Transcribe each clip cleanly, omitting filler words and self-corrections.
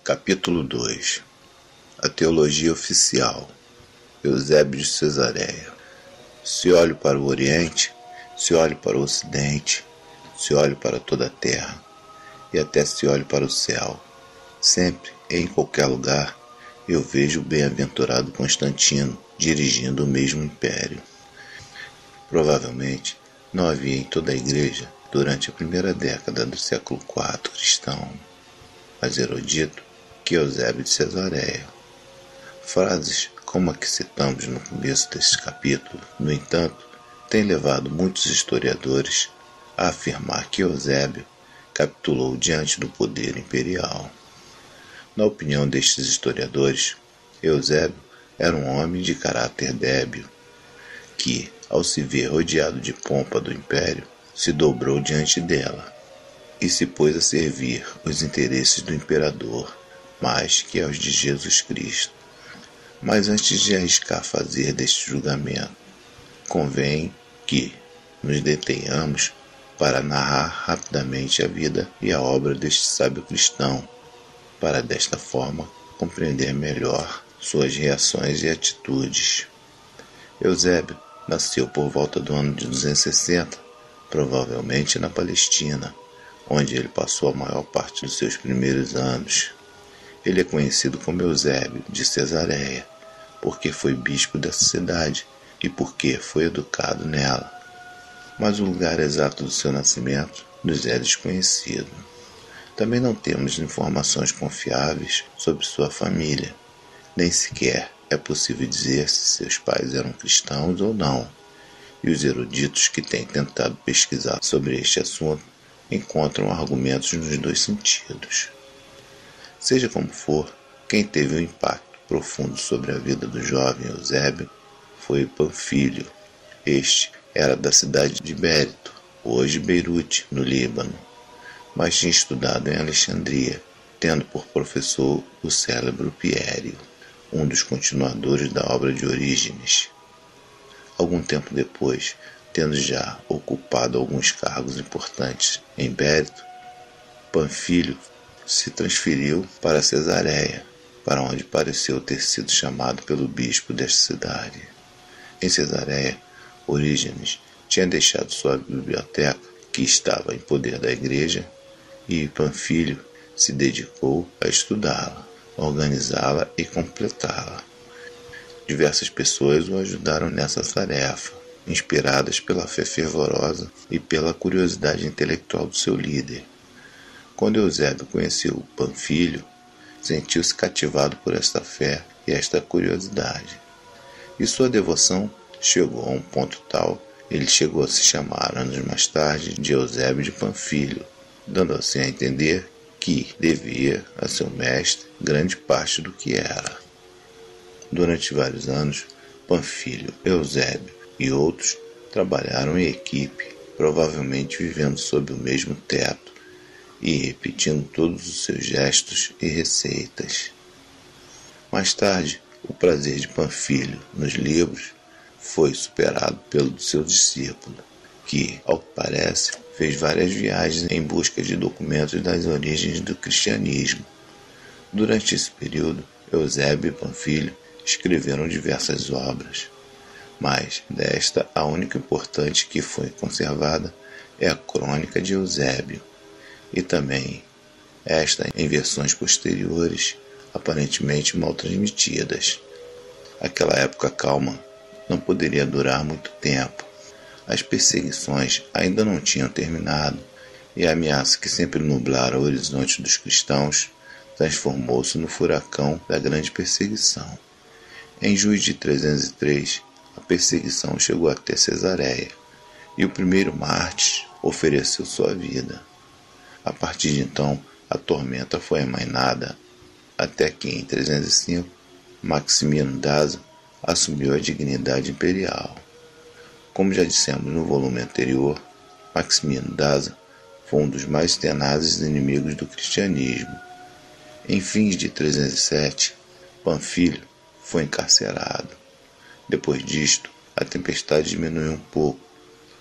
Capítulo 2. A Teologia Oficial. Eusébio de Cesareia. Se olho para o Oriente, se olho para o Ocidente, se olho para toda a terra, e até se olho para o céu, sempre e em qualquer lugar, eu vejo o bem-aventurado Constantino dirigindo o mesmo império. Provavelmente não havia em toda a igreja, durante a primeira década do século IV cristão, mais erudito que Eusébio de Cesareia. Frases como a que citamos no começo deste capítulo, no entanto, têm levado muitos historiadores a afirmar que Eusébio capitulou diante do poder imperial. Na opinião destes historiadores, Eusébio era um homem de caráter débil, que, ao se ver rodeado de pompa do império, se dobrou diante dela e se pôs a servir os interesses do imperador mais que aos de Jesus Cristo. Mas antes de arriscar fazer deste julgamento, convém que nos detenhamos para narrar rapidamente a vida e a obra deste sábio cristão, para desta forma compreender melhor suas reações e atitudes. Eusébio nasceu por volta do ano de 260, provavelmente na Palestina, onde ele passou a maior parte dos seus primeiros anos. Ele é conhecido como Eusébio de Cesareia, porque foi bispo dessa cidade e porque foi educado nela. Mas o lugar exato do seu nascimento nos é desconhecido. Também não temos informações confiáveis sobre sua família, nem sequer é possível dizer se seus pais eram cristãos ou não, e os eruditos que têm tentado pesquisar sobre este assunto encontram argumentos nos dois sentidos. Seja como for, quem teve um impacto profundo sobre a vida do jovem Eusébio foi Panfílio. Este era da cidade de Bereto, hoje Beirute, no Líbano, mas tinha estudado em Alexandria, tendo por professor o célebre Piério, um dos continuadores da obra de Orígenes. Algum tempo depois, tendo já ocupado alguns cargos importantes em Bereto, Panfílio se transferiu para Cesareia, para onde pareceu ter sido chamado pelo bispo desta cidade. Em Cesareia, Orígenes tinha deixado sua biblioteca, que estava em poder da igreja, e Panfílio se dedicou a estudá-la, organizá-la e completá-la. Diversas pessoas o ajudaram nessa tarefa, inspiradas pela fé fervorosa e pela curiosidade intelectual do seu líder. Quando Eusébio conheceu Panfílio, sentiu-se cativado por esta fé e esta curiosidade. E sua devoção chegou a um ponto tal, ele chegou a se chamar, anos mais tarde, de Eusébio de Panfílio, dando assim a entender que devia a seu mestre grande parte do que era. Durante vários anos, Panfílio, Eusébio e outros trabalharam em equipe, provavelmente vivendo sob o mesmo teto e repetindo todos os seus gestos e receitas. Mais tarde, o prazer de Panfílio nos livros foi superado pelo do seu discípulo, que, ao que parece, fez várias viagens em busca de documentos das origens do cristianismo. Durante esse período, Eusébio e Panfílio escreveram diversas obras, mas desta a única importante que foi conservada é a Crônica de Eusébio, e também esta em versões posteriores, aparentemente mal transmitidas. Aquela época calma não poderia durar muito tempo. As perseguições ainda não tinham terminado, e a ameaça que sempre nublara o horizonte dos cristãos transformou-se no furacão da grande perseguição. Em junho de 303, a perseguição chegou até Cesareia, e o primeiro mártir ofereceu sua vida. A partir de então, a tormenta foi amainada, até que em 305, Maximiano Daza assumiu a dignidade imperial. Como já dissemos no volume anterior, Maximiano Daza foi um dos mais tenazes inimigos do cristianismo. Em fins de 307, Panfílio foi encarcerado. Depois disto, a tempestade diminuiu um pouco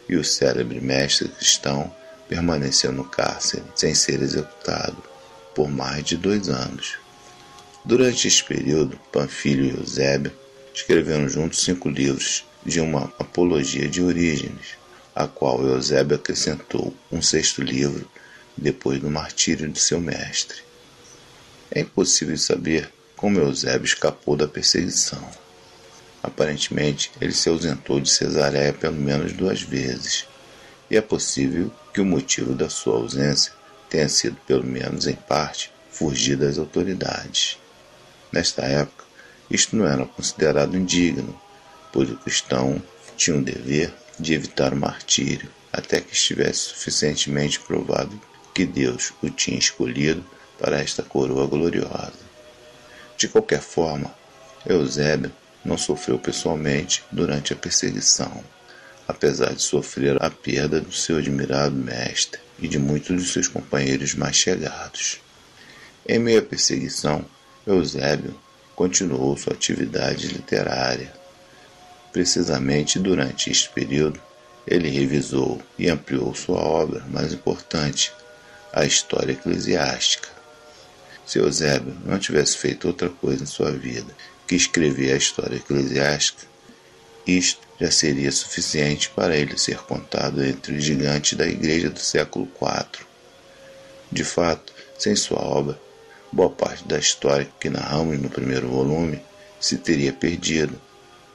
e o célebre mestre cristão permaneceu no cárcere sem ser executado por mais de 2 anos. Durante este período, Panfílio e Eusébio escreveram juntos 5 livros de uma apologia de Orígenes, a qual Eusébio acrescentou um 6º livro depois do martírio de seu mestre. É impossível saber como Eusébio escapou da perseguição. Aparentemente, ele se ausentou de Cesareia pelo menos 2 vezes, e é possível que o motivo da sua ausência tenha sido, pelo menos em parte, fugir das autoridades. Nesta época, isto não era considerado indigno, pois o cristão tinha o dever de evitar o martírio, até que estivesse suficientemente provado que Deus o tinha escolhido para esta coroa gloriosa. De qualquer forma, Eusébio não sofreu pessoalmente durante a perseguição, apesar de sofrer a perda do seu admirado mestre e de muitos de seus companheiros mais chegados. Em meio à perseguição, Eusébio continuou sua atividade literária. Precisamente durante este período, ele revisou e ampliou sua obra mais importante, a História Eclesiástica. Se Eusébio não tivesse feito outra coisa em sua vida que escrever a História Eclesiástica, isto já seria suficiente para ele ser contado entre os gigantes da Igreja do século IV. De fato, sem sua obra, boa parte da história que narramos no primeiro volume se teria perdido,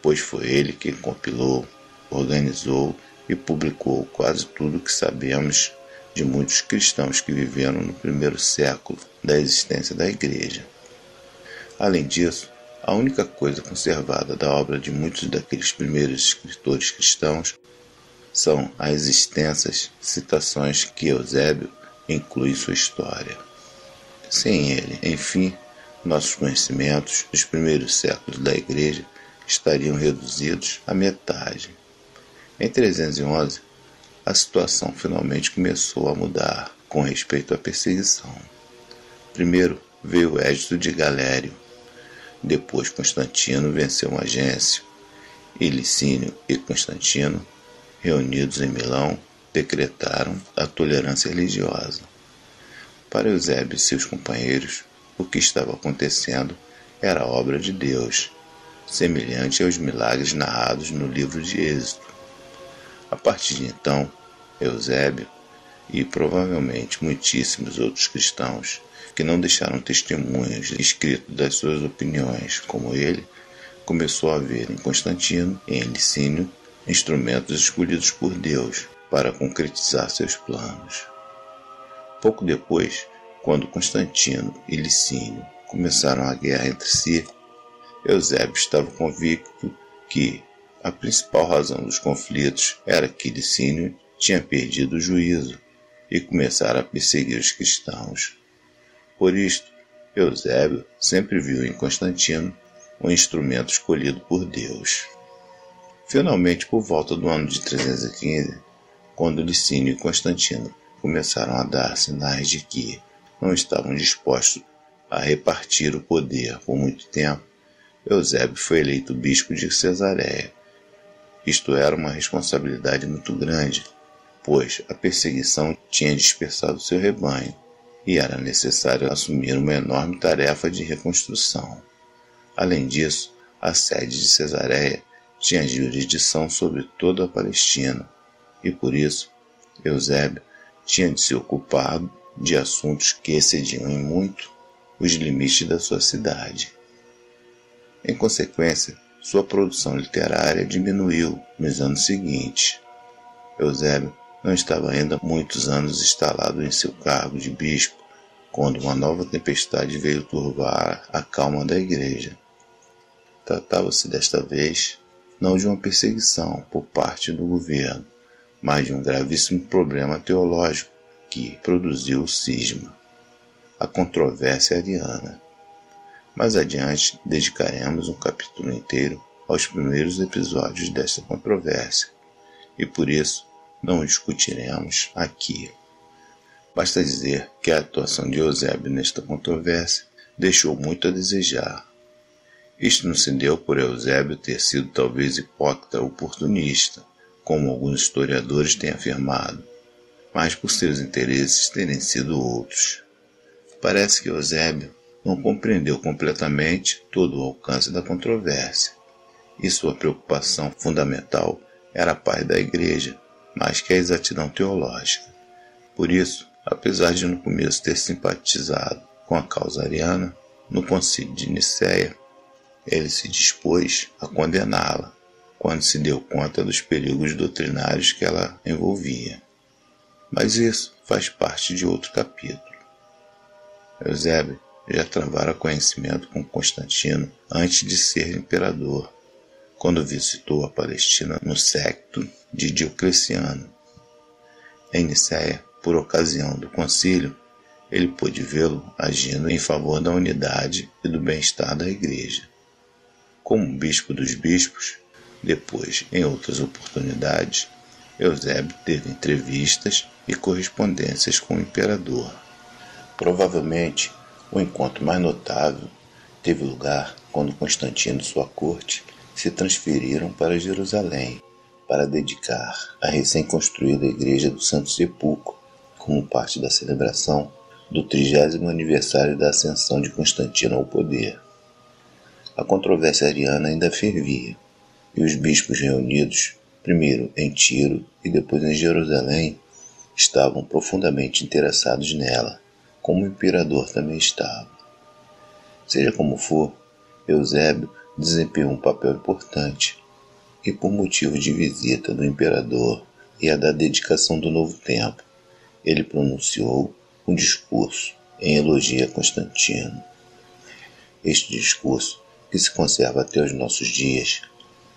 pois foi ele quem compilou, organizou e publicou quase tudo o que sabemos de muitos cristãos que viveram no primeiro século da existência da Igreja. Além disso, a única coisa conservada da obra de muitos daqueles primeiros escritores cristãos são as extensas citações que Eusébio inclui em sua história. Sem ele, enfim, nossos conhecimentos dos primeiros séculos da Igreja estariam reduzidos à metade. Em 311, a situação finalmente começou a mudar com respeito à perseguição. Primeiro veio o Edito de Galério, depois Constantino venceu Magéncio, e Licínio e Constantino, reunidos em Milão, decretaram a tolerância religiosa. Para Eusébio e seus companheiros, o que estava acontecendo era obra de Deus, semelhante aos milagres narrados no livro de Êxodo. A partir de então, Eusébio e provavelmente muitíssimos outros cristãos que não deixaram testemunhos escritos das suas opiniões, como ele, começou a ver em Constantino e em Licínio instrumentos escolhidos por Deus para concretizar seus planos. Pouco depois, quando Constantino e Licínio começaram a guerra entre si, Eusébio estava convicto que a principal razão dos conflitos era que Licínio tinha perdido o juízo e começara a perseguir os cristãos. Por isto, Eusébio sempre viu em Constantino um instrumento escolhido por Deus. Finalmente, por volta do ano de 315, quando Licínio e Constantino começaram a dar sinais de que não estavam dispostos a repartir o poder por muito tempo, Eusébio foi eleito bispo de Cesareia. Isto era uma responsabilidade muito grande, pois a perseguição tinha dispersado seu rebanho e era necessário assumir uma enorme tarefa de reconstrução. Além disso, a sede de Cesareia tinha jurisdição sobre toda a Palestina, e por isso Eusébio tinha de se ocupar de assuntos que excediam em muito os limites da sua cidade. Em consequência, sua produção literária diminuiu nos anos seguintes. Eusébio não estava ainda muitos anos instalado em seu cargo de bispo, quando uma nova tempestade veio turvar a calma da Igreja. Tratava-se desta vez não de uma perseguição por parte do governo, mas de um gravíssimo problema teológico que produziu o cisma, a controvérsia ariana. Mais adiante dedicaremos um capítulo inteiro aos primeiros episódios desta controvérsia, e por isso não o discutiremos aqui. Basta dizer que a atuação de Eusébio nesta controvérsia deixou muito a desejar. Isto não se deu por Eusébio ter sido talvez hipócrita ou oportunista, como alguns historiadores têm afirmado, mas por seus interesses terem sido outros. Parece que Eusébio não compreendeu completamente todo o alcance da controvérsia, e sua preocupação fundamental era a paz da Igreja, mais que a exatidão teológica. Por isso, apesar de no começo ter simpatizado com a causa ariana, no Concílio de Nicéia, ele se dispôs a condená-la, quando se deu conta dos perigos doutrinários que ela envolvia. Mas isso faz parte de outro capítulo. Eusébio já travara conhecimento com Constantino antes de ser imperador, quando visitou a Palestina no séquito de Diocleciano. Em Nicéia, por ocasião do concílio, ele pôde vê-lo agindo em favor da unidade e do bem-estar da Igreja. Como bispo dos bispos, depois, em outras oportunidades, Eusébio teve entrevistas e correspondências com o imperador. Provavelmente, o encontro mais notável teve lugar quando Constantino e sua corte se transferiram para Jerusalém para dedicar a recém-construída Igreja do Santo Sepulcro como parte da celebração do 30º aniversário da ascensão de Constantino ao poder. A controvérsia ariana ainda fervia, e os bispos reunidos, primeiro em Tiro e depois em Jerusalém, estavam profundamente interessados nela, como o imperador também estava. Seja como for, Eusébio desempenhou um papel importante, e por motivo de visita do imperador e a da dedicação do novo templo, ele pronunciou um discurso em elogio a Constantino. Este discurso, que se conserva até os nossos dias,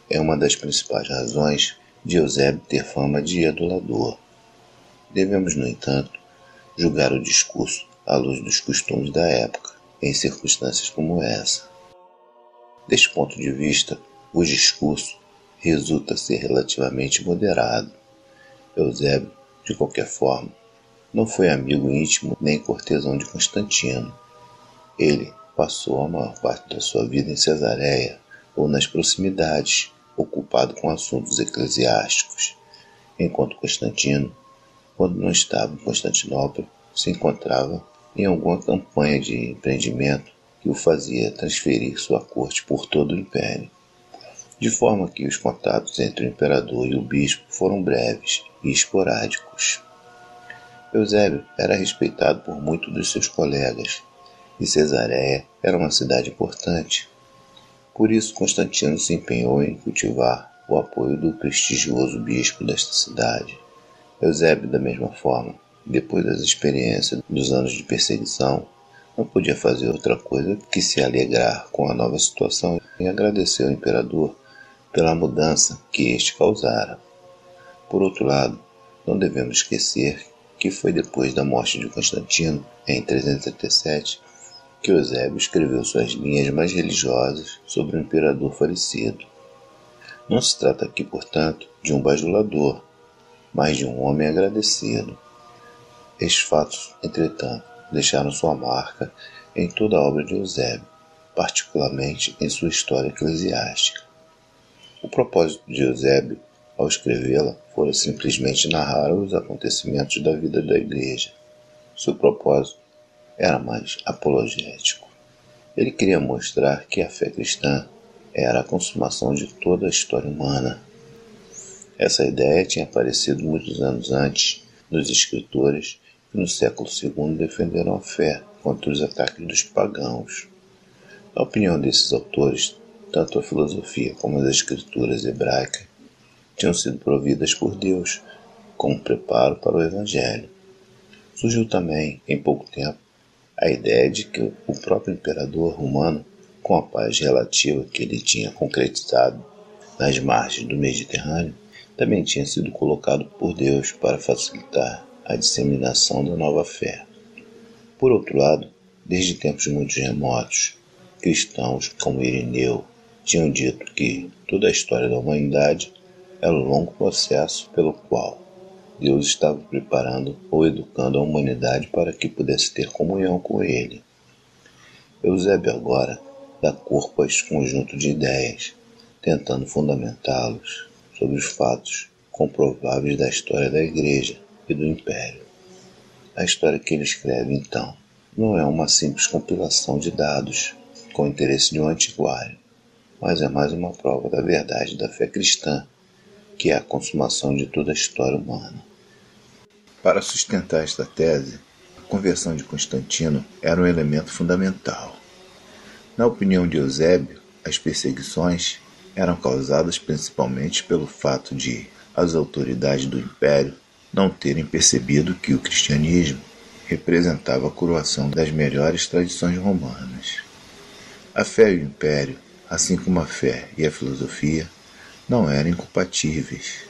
é uma das principais razões de Eusébio ter fama de adulador. Devemos, no entanto, julgar o discurso à luz dos costumes da época, em circunstâncias como essa. Deste ponto de vista, o discurso resulta ser relativamente moderado. Eusébio, de qualquer forma, não foi amigo íntimo nem cortesão de Constantino. Ele passou a maior parte da sua vida em Cesareia ou nas proximidades, ocupado com assuntos eclesiásticos, enquanto Constantino, quando não estava em Constantinopla, se encontrava em alguma campanha de empreendimento que o fazia transferir sua corte por todo o império, de forma que os contatos entre o imperador e o bispo foram breves e esporádicos. Eusébio era respeitado por muitos dos seus colegas, e Cesareia era uma cidade importante. Por isso, Constantino se empenhou em cultivar o apoio do prestigioso bispo desta cidade. Eusébio, da mesma forma, depois das experiências dos anos de perseguição, não podia fazer outra coisa que se alegrar com a nova situação e agradecer ao imperador pela mudança que este causara. Por outro lado, não devemos esquecer que foi depois da morte de Constantino, em 337, que Eusébio escreveu suas linhas mais religiosas sobre o imperador falecido. Não se trata aqui, portanto, de um bajulador, mas de um homem agradecido. Estes fatos, entretanto, deixaram sua marca em toda a obra de Eusébio, particularmente em sua história eclesiástica. O propósito de Eusébio, ao escrevê-la, fora simplesmente narrar os acontecimentos da vida da Igreja. Seu propósito era mais apologético. Ele queria mostrar que a fé cristã era a consumação de toda a história humana. Essa ideia tinha aparecido muitos anos antes nos escritores que no século II defenderam a fé contra os ataques dos pagãos. Na opinião desses autores, tanto a filosofia como as escrituras hebraicas tinham sido providas por Deus como preparo para o Evangelho. Surgiu também, em pouco tempo, a ideia de que o próprio imperador romano, com a paz relativa que ele tinha concretizado nas margens do Mediterrâneo, também tinha sido colocado por Deus para facilitar a disseminação da nova fé. Por outro lado, desde tempos muito remotos, cristãos como Irineu tinham dito que toda a história da humanidade era um longo processo pelo qual Deus estava preparando ou educando a humanidade para que pudesse ter comunhão com Ele. Eusébio agora dá corpo a este conjunto de ideias, tentando fundamentá-los sobre os fatos comprováveis da história da Igreja e do Império. A história que ele escreve, então, não é uma simples compilação de dados com o interesse de um antiquário, mas é mais uma prova da verdade da fé cristã, que é a consumação de toda a história humana. Para sustentar esta tese, a conversão de Constantino era um elemento fundamental. Na opinião de Eusébio, as perseguições eram causadas principalmente pelo fato de as autoridades do império não terem percebido que o cristianismo representava a coroação das melhores tradições romanas. A fé e o império, assim como a fé e a filosofia, não eram incompatíveis.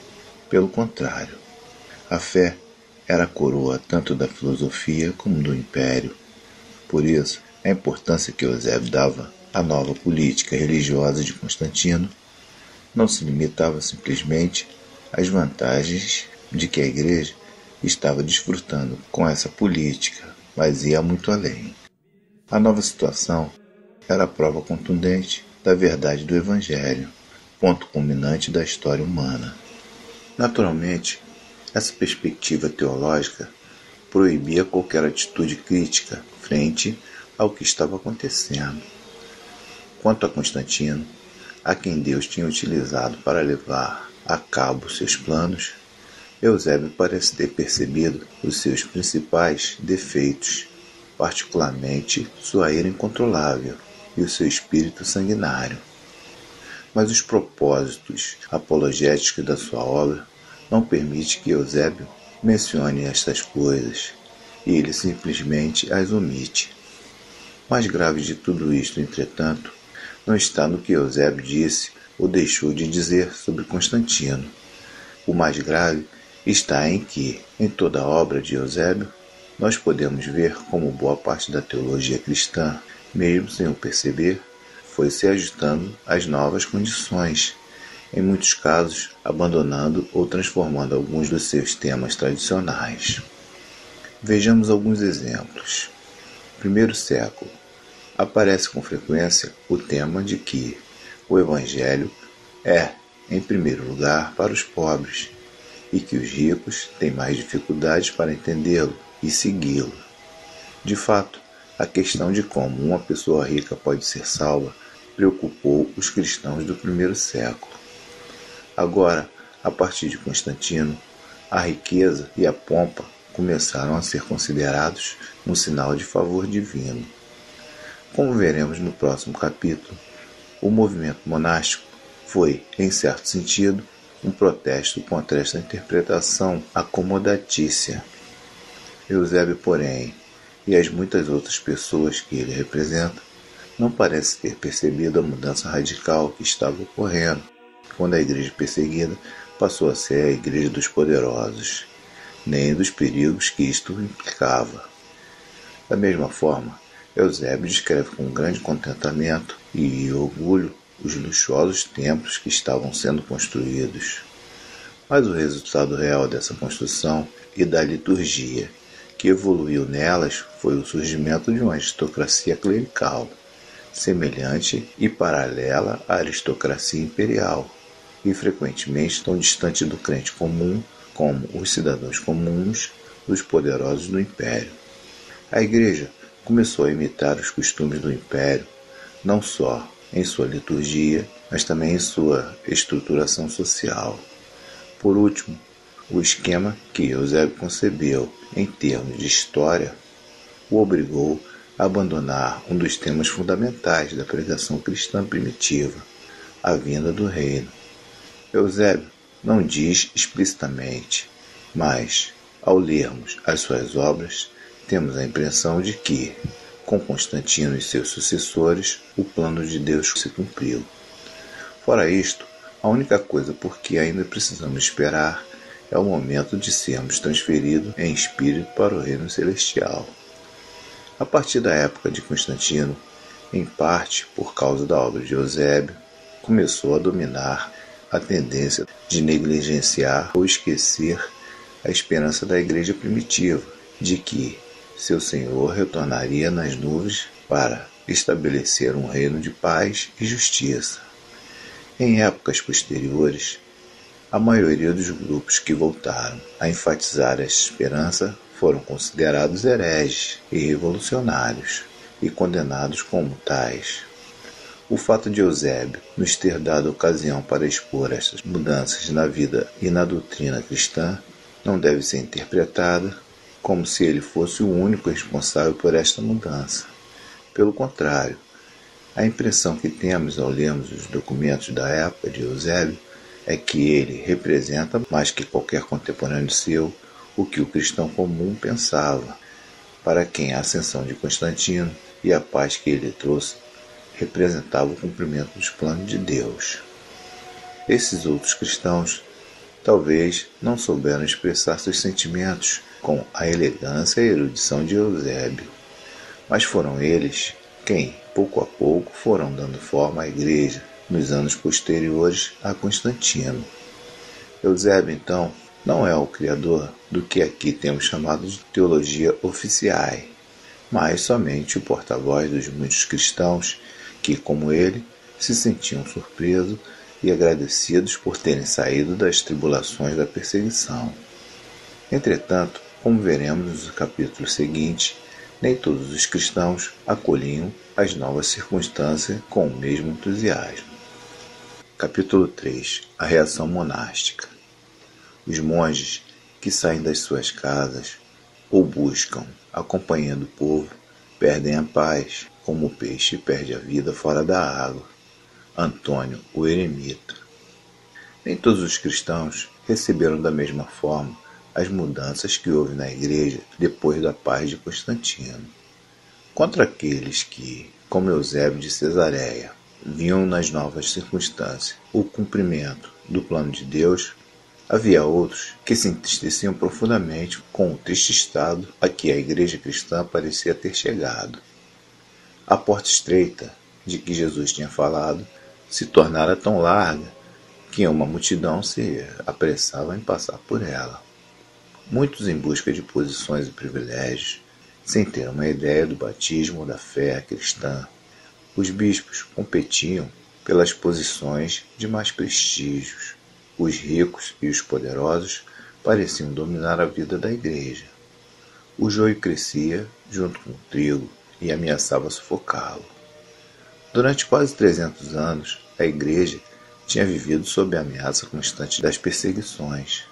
Pelo contrário, a fé era a coroa tanto da filosofia como do império. Por isso, a importância que Eusébio dava à nova política religiosa de Constantino não se limitava simplesmente às vantagens de que a Igreja estava desfrutando com essa política, mas ia muito além. A nova situação era a prova contundente da verdade do Evangelho, ponto culminante da história humana. Naturalmente, essa perspectiva teológica proibia qualquer atitude crítica frente ao que estava acontecendo. Quanto a Constantino, a quem Deus tinha utilizado para levar a cabo seus planos, Eusébio parece ter percebido os seus principais defeitos, particularmente sua ira incontrolável e o seu espírito sanguinário. Mas os propósitos apologéticos da sua obra não permitem que Eusébio mencione estas coisas, e ele simplesmente as omite. Mais grave de tudo isto, entretanto, não está no que Eusébio disse ou deixou de dizer sobre Constantino. O mais grave está em que, em toda a obra de Eusébio, nós podemos ver como boa parte da teologia cristã, mesmo sem o perceber, foi se ajustando às novas condições, em muitos casos abandonando ou transformando alguns dos seus temas tradicionais. Vejamos alguns exemplos. No primeiro século, aparece com frequência o tema de que o Evangelho é, em primeiro lugar, para os pobres, e que os ricos têm mais dificuldades para entendê-lo e segui-lo. De fato, a questão de como uma pessoa rica pode ser salva preocupou os cristãos do primeiro século. Agora, a partir de Constantino, a riqueza e a pompa começaram a ser considerados um sinal de favor divino. Como veremos no próximo capítulo, o movimento monástico foi, em certo sentido, um protesto contra esta interpretação acomodatícia. Eusébio, porém, e as muitas outras pessoas que ele representa, não parece ter percebido a mudança radical que estava ocorrendo, quando a igreja perseguida passou a ser a igreja dos poderosos, nem dos perigos que isto implicava. Da mesma forma, Eusébio descreve com grande contentamento e orgulho os luxuosos templos que estavam sendo construídos. Mas o resultado real dessa construção e da liturgia que evoluiu nelas foi o surgimento de uma aristocracia clerical, semelhante e paralela à aristocracia imperial, e frequentemente tão distante do crente comum como os cidadãos comuns dos poderosos do império. A igreja começou a imitar os costumes do império, não só em sua liturgia, mas também em sua estruturação social. Por último, o esquema que Eusébio concebeu em termos de história o obrigou a abandonar um dos temas fundamentais da pregação cristã primitiva, a vinda do reino. Eusébio não diz explicitamente, mas, ao lermos as suas obras, temos a impressão de que, com Constantino e seus sucessores, o plano de Deus se cumpriu. Fora isto, a única coisa por que ainda precisamos esperar é o momento de sermos transferidos em espírito para o reino celestial. A partir da época de Constantino, em parte por causa da obra de Eusébio, começou a dominar a tendência de negligenciar ou esquecer a esperança da igreja primitiva, de que seu Senhor retornaria nas nuvens para estabelecer um reino de paz e justiça. Em épocas posteriores, a maioria dos grupos que voltaram a enfatizar essa esperança foram considerados hereges e revolucionários e condenados como tais. O fato de Eusébio nos ter dado ocasião para expor estas mudanças na vida e na doutrina cristã não deve ser interpretada como se ele fosse o único responsável por esta mudança. Pelo contrário, a impressão que temos ao lermos os documentos da época de Eusébio é que ele representa, mais que qualquer contemporâneo seu, o que o cristão comum pensava, para quem a ascensão de Constantino e a paz que ele trouxe representava o cumprimento dos planos de Deus. Esses outros cristãos talvez não souberam expressar seus sentimentos com a elegância e erudição de Eusébio, mas foram eles quem, pouco a pouco, foram dando forma à igreja nos anos posteriores a Constantino. Eusébio, então, não é o criador do que aqui temos chamado de teologia oficiae, mas somente o porta-voz dos muitos cristãos que, como ele, se sentiam surpresos e agradecidos por terem saído das tribulações da perseguição. Entretanto, como veremos no capítulo seguinte, nem todos os cristãos acolhiam as novas circunstâncias com o mesmo entusiasmo. Capítulo 3. A reação monástica. Os monges que saem das suas casas ou buscam a companhia do povo perdem a paz, como o peixe perde a vida fora da água. Antônio, o eremita. Nem todos os cristãos receberam da mesma forma as mudanças que houve na igreja depois da paz de Constantino. Contra aqueles que, como Eusébio de Cesareia, viam nas novas circunstâncias o cumprimento do plano de Deus, havia outros que se entristeciam profundamente com o triste estado a que a igreja cristã parecia ter chegado. A porta estreita de que Jesus tinha falado se tornara tão larga que uma multidão se apressava em passar por ela. Muitos em busca de posições e privilégios, sem ter uma ideia do batismo ou da fé cristã. Os bispos competiam pelas posições de mais prestígios. Os ricos e os poderosos pareciam dominar a vida da igreja. O joio crescia junto com o trigo e ameaçava sufocá-lo. Durante quase 300 anos, a igreja tinha vivido sob a ameaça constante das perseguições.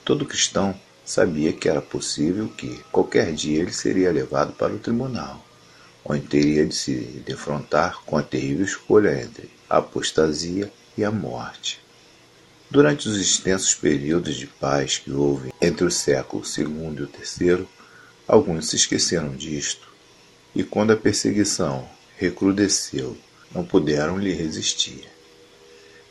Todo cristão sabia que era possível que, qualquer dia, ele seria levado para o tribunal, onde teria de se defrontar com a terrível escolha entre a apostasia e a morte. Durante os extensos períodos de paz que houve entre o século II e o III, alguns se esqueceram disto, e quando a perseguição recrudesceu, não puderam lhe resistir.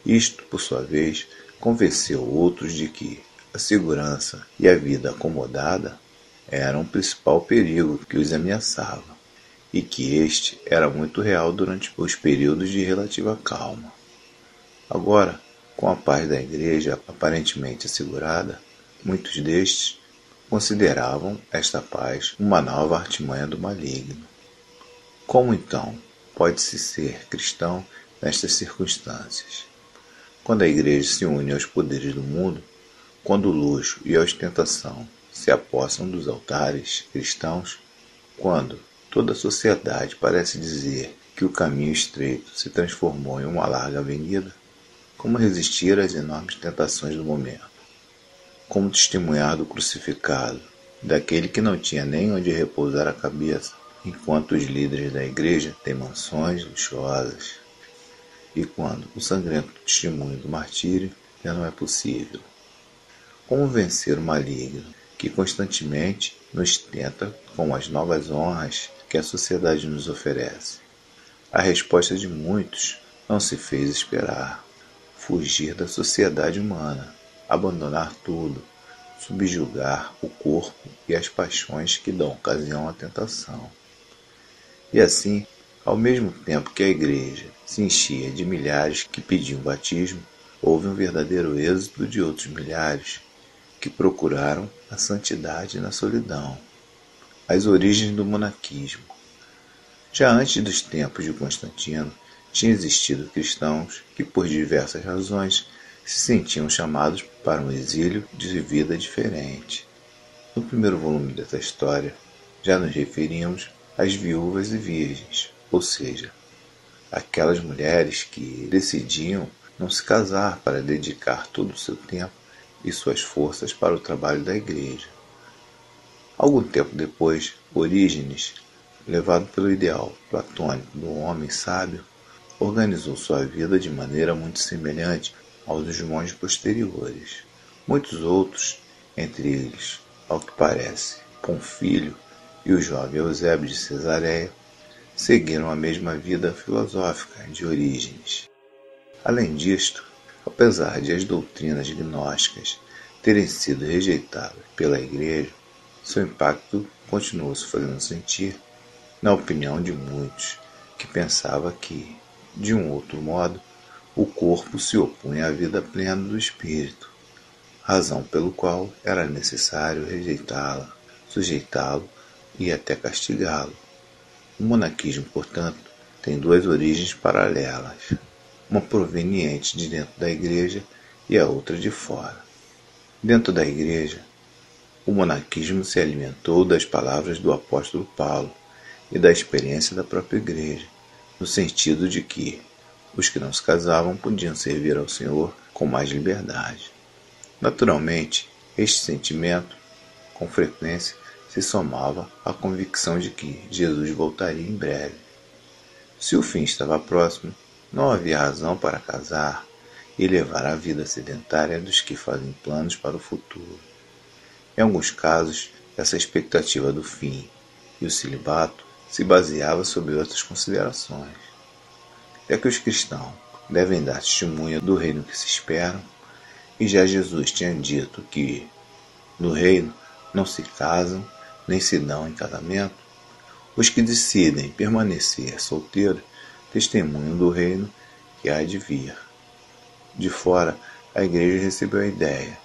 Isto, por sua vez, convenceu outros de que a segurança e a vida acomodada eram o principal perigo que os ameaçava, e que este era muito real durante os períodos de relativa calma. Agora, com a paz da igreja aparentemente assegurada, muitos destes consideravam esta paz uma nova artimanha do maligno. Como então pode-se ser cristão nestas circunstâncias? Quando a igreja se une aos poderes do mundo, quando o luxo e a ostentação se apossam dos altares cristãos, quando toda a sociedade parece dizer que o caminho estreito se transformou em uma larga avenida, como resistir às enormes tentações do momento? Como testemunhar do crucificado, daquele que não tinha nem onde repousar a cabeça, enquanto os líderes da igreja têm mansões luxuosas? E quando o sangrento testemunho do martírio já não é possível? Como vencer o maligno, que constantemente nos tenta com as novas honras que a sociedade nos oferece? A resposta de muitos não se fez esperar. Fugir da sociedade humana, abandonar tudo, subjugar o corpo e as paixões que dão ocasião à tentação. E assim, ao mesmo tempo que a igreja se enchia de milhares que pediam batismo, houve um verdadeiro êxodo de outros milhares que procuraram a santidade na solidão. As origens do monaquismo. Já antes dos tempos de Constantino, tinha existido cristãos que, por diversas razões, se sentiam chamados para um exílio de vida diferente. No primeiro volume dessa história, já nos referimos às viúvas e virgens, ou seja, aquelas mulheres que decidiam não se casar para dedicar todo o seu tempo e suas forças para o trabalho da igreja. Algum tempo depois, Orígenes, levado pelo ideal platônico do homem sábio, organizou sua vida de maneira muito semelhante aos dos monges posteriores. Muitos outros, entre eles, ao que parece, Ponfilho e o jovem Eusébio de Cesareia, seguiram a mesma vida filosófica de Orígenes. Além disto, apesar de as doutrinas gnósticas terem sido rejeitadas pela Igreja, seu impacto continuou se fazendo sentir na opinião de muitos que pensava que, de um outro modo, o corpo se opunha à vida plena do espírito, razão pelo qual era necessário rejeitá-la, sujeitá-lo e até castigá-lo. O monaquismo, portanto, tem duas origens paralelas, uma proveniente de dentro da igreja e a outra de fora. Dentro da igreja, o monaquismo se alimentou das palavras do apóstolo Paulo e da experiência da própria igreja, no sentido de que os que não se casavam podiam servir ao Senhor com mais liberdade. Naturalmente, este sentimento, com frequência, se somava à convicção de que Jesus voltaria em breve. Se o fim estava próximo, não havia razão para casar e levar a vida sedentária dos que fazem planos para o futuro. Em alguns casos, essa expectativa do fim e o celibato se baseava sobre outras considerações. É que os cristãos devem dar testemunho do reino que se esperam, e já Jesus tinha dito que no reino não se casam nem se dão em casamento. Os que decidem permanecer solteiros testemunham do reino que há de vir. De fora, a igreja recebeu a ideia,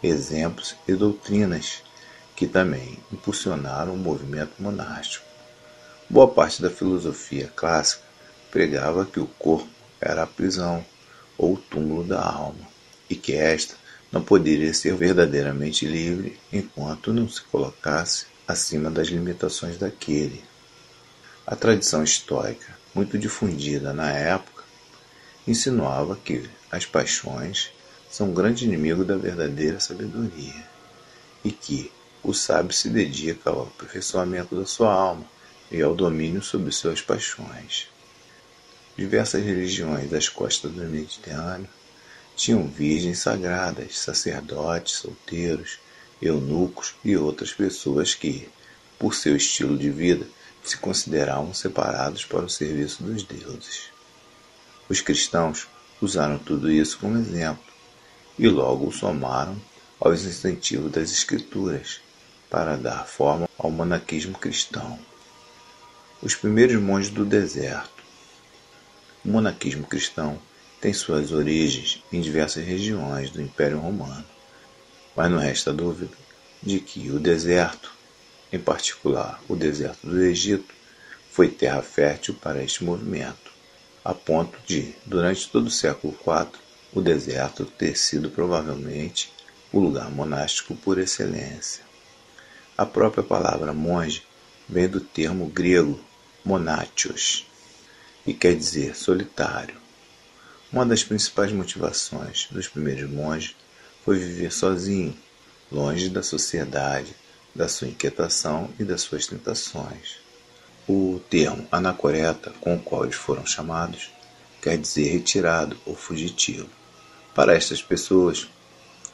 exemplos e doutrinas que também impulsionaram o movimento monástico. Boa parte da filosofia clássica pregava que o corpo era a prisão ou o túmulo da alma, e que esta não poderia ser verdadeiramente livre enquanto não se colocasse acima das limitações daquele. A tradição estoica, muito difundida na época, insinuava que as paixões são um grande inimigo da verdadeira sabedoria, e que o sábio se dedica ao aperfeiçoamento da sua alma e ao domínio sobre suas paixões. Diversas religiões das costas do Mediterrâneo tinham virgens sagradas, sacerdotes, solteiros, eunucos e outras pessoas que, por seu estilo de vida, se consideravam separados para o serviço dos deuses. Os cristãos usaram tudo isso como exemplo e logo o somaram aos incentivos das Escrituras para dar forma ao monaquismo cristão. Os primeiros monges do deserto. O monaquismo cristão tem suas origens em diversas regiões do Império Romano, mas não resta dúvida de que o deserto, em particular o deserto do Egito, foi terra fértil para este movimento, a ponto de, durante todo o século IV, o deserto ter sido provavelmente o lugar monástico por excelência. A própria palavra monge vem do termo grego monachos, e quer dizer solitário. Uma das principais motivações dos primeiros monges foi viver sozinho, longe da sociedade, da sua inquietação e das suas tentações. O termo anacoreta, com o qual eles foram chamados, quer dizer retirado ou fugitivo. Para estas pessoas,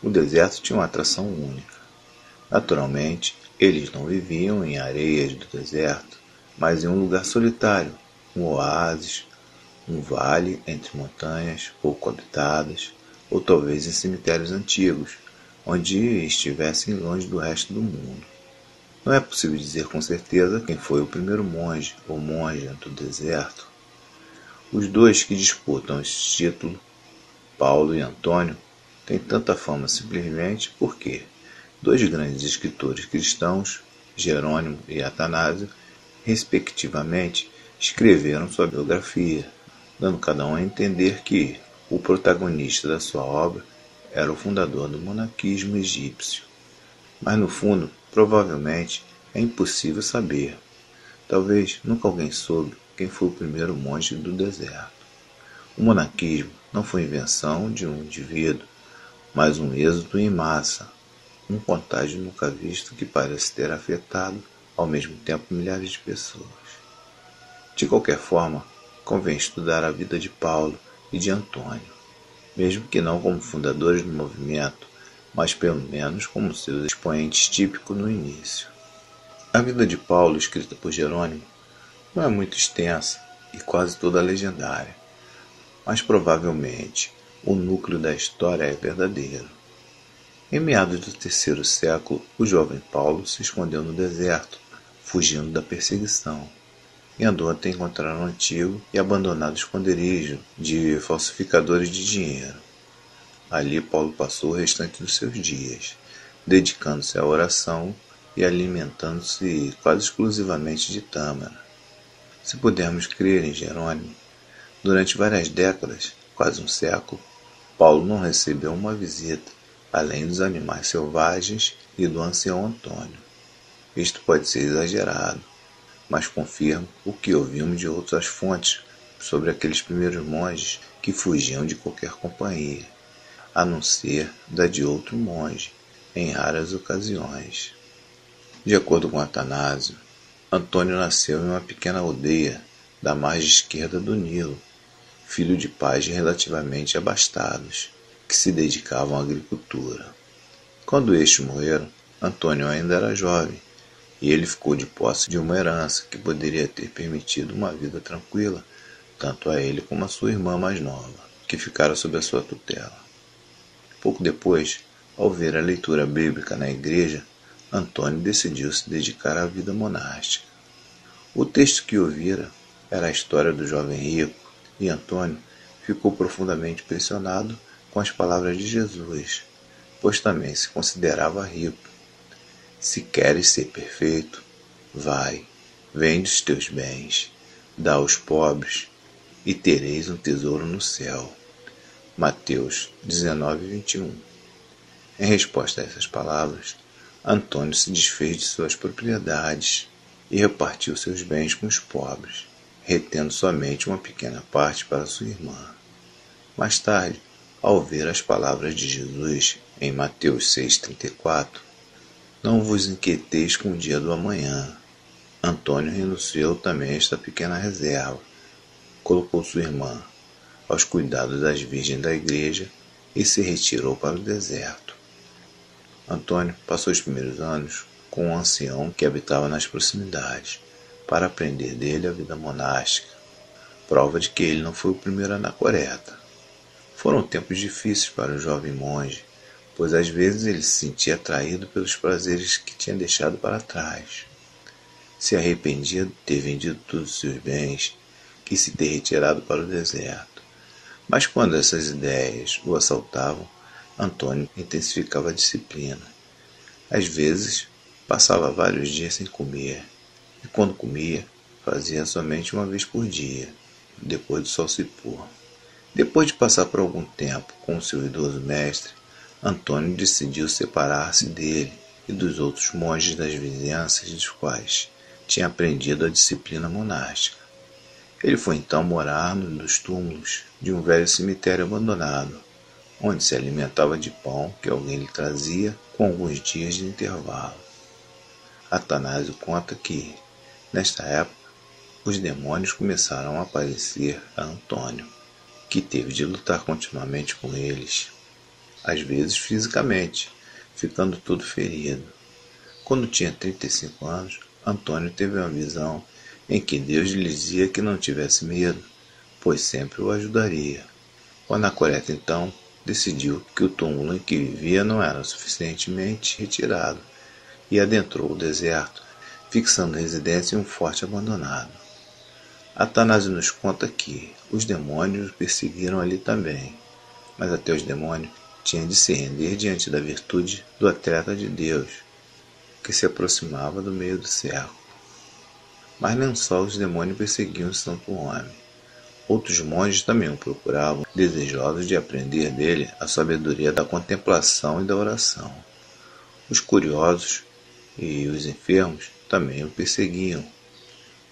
o deserto tinha uma atração única. Naturalmente, eles não viviam em areias do deserto, mas em um lugar solitário, um oásis, um vale entre montanhas pouco habitadas, ou talvez em cemitérios antigos, onde estivessem longe do resto do mundo. Não é possível dizer com certeza quem foi o primeiro monge ou monja do deserto. Os dois que disputam esse título, Paulo e Antônio, têm tanta fama simplesmente porque dois grandes escritores cristãos, Jerônimo e Atanásio, respectivamente, escreveram sua biografia, dando cada um a entender que o protagonista da sua obra era o fundador do monaquismo egípcio. Mas no fundo, Provavelmente é impossível saber. Talvez nunca alguém soube quem foi o primeiro monge do deserto. O monaquismo não foi invenção de um indivíduo, mas um êxodo em massa, um contágio nunca visto que parece ter afetado ao mesmo tempo milhares de pessoas. De qualquer forma, convém estudar a vida de Paulo e de Antônio, mesmo que não como fundadores do movimento, mas pelo menos como seus expoentes típicos no início. A vida de Paulo, escrita por Jerônimo, não é muito extensa e quase toda legendária, mas provavelmente o núcleo da história é verdadeiro. Em meados do terceiro século, o jovem Paulo se escondeu no deserto, fugindo da perseguição, e andou até encontrar um antigo e abandonado esconderijo de falsificadores de dinheiro. Ali Paulo passou o restante dos seus dias, dedicando-se à oração e alimentando-se quase exclusivamente de tâmara. Se pudermos crer em Jerônimo, durante várias décadas, quase um século, Paulo não recebeu uma visita, além dos animais selvagens e do ancião Antônio. Isto pode ser exagerado, mas confirma o que ouvimos de outras fontes sobre aqueles primeiros monges que fugiam de qualquer companhia, a não ser da de outro monge, em raras ocasiões. De acordo com Atanásio, Antônio nasceu em uma pequena aldeia da margem esquerda do Nilo, filho de pais relativamente abastados, que se dedicavam à agricultura. Quando estes morreram, Antônio ainda era jovem, e ele ficou de posse de uma herança que poderia ter permitido uma vida tranquila, tanto a ele como a sua irmã mais nova, que ficara sob a sua tutela. Pouco depois, ao ver a leitura bíblica na igreja, Antônio decidiu se dedicar à vida monástica. O texto que ouvira era a história do jovem rico, e Antônio ficou profundamente impressionado com as palavras de Jesus, pois também se considerava rico. Se queres ser perfeito, vai, vende os teus bens, dá aos pobres, e tereis um tesouro no céu. Mateus 19:21. Em resposta a essas palavras, Antônio se desfez de suas propriedades e repartiu seus bens com os pobres, retendo somente uma pequena parte para sua irmã. Mais tarde, ao ver as palavras de Jesus em Mateus 6:34, não vos inquieteis com o dia do amanhã. Antônio renunciou também a esta pequena reserva, colocou sua irmã aos cuidados das virgens da igreja e se retirou para o deserto. Antônio passou os primeiros anos com um ancião que habitava nas proximidades, para aprender dele a vida monástica, prova de que ele não foi o primeiro anacoreta. Foram tempos difíceis para o jovem monge, pois às vezes ele se sentia atraído pelos prazeres que tinha deixado para trás. Se arrependia de ter vendido todos os seus bens e se ter retirado para o deserto. Mas quando essas ideias o assaltavam, Antônio intensificava a disciplina. Às vezes, passava vários dias sem comer, e quando comia, fazia somente uma vez por dia, depois do sol se pôr. Depois de passar por algum tempo com o seu idoso mestre, Antônio decidiu separar-se dele e dos outros monges das vizinhanças dos quais tinha aprendido a disciplina monástica. Ele foi então morar nos túmulos de um velho cemitério abandonado, onde se alimentava de pão que alguém lhe trazia com alguns dias de intervalo. Atanásio conta que, nesta época, os demônios começaram a aparecer a Antônio, que teve de lutar continuamente com eles, às vezes fisicamente, ficando todo ferido. Quando tinha 35 anos, Antônio teve uma visão em que Deus lhe dizia que não tivesse medo, pois sempre o ajudaria. O anacoreta, então, decidiu que o túmulo em que vivia não era suficientemente retirado e adentrou o deserto, fixando residência em um forte abandonado. Atanásio nos conta que os demônios o perseguiram ali também, mas até os demônios tinham de se render diante da virtude do atleta de Deus, que se aproximava do meio do cerco. Mas não só os demônios perseguiam o santo homem. Outros monges também o procuravam, desejosos de aprender dele a sabedoria da contemplação e da oração. Os curiosos e os enfermos também o perseguiam,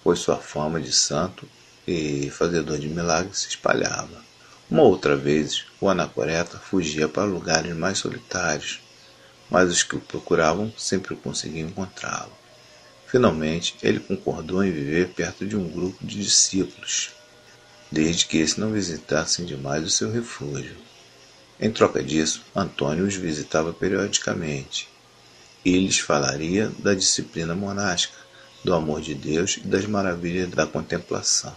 pois sua fama de santo e fazedor de milagres se espalhava. Uma outra vez, o anacoreta fugia para lugares mais solitários, mas os que o procuravam sempre conseguiam encontrá-lo. Finalmente, ele concordou em viver perto de um grupo de discípulos, desde que esses não visitassem demais o seu refúgio. Em troca disso, Antônio os visitava periodicamente e lhes falaria da disciplina monástica, do amor de Deus e das maravilhas da contemplação.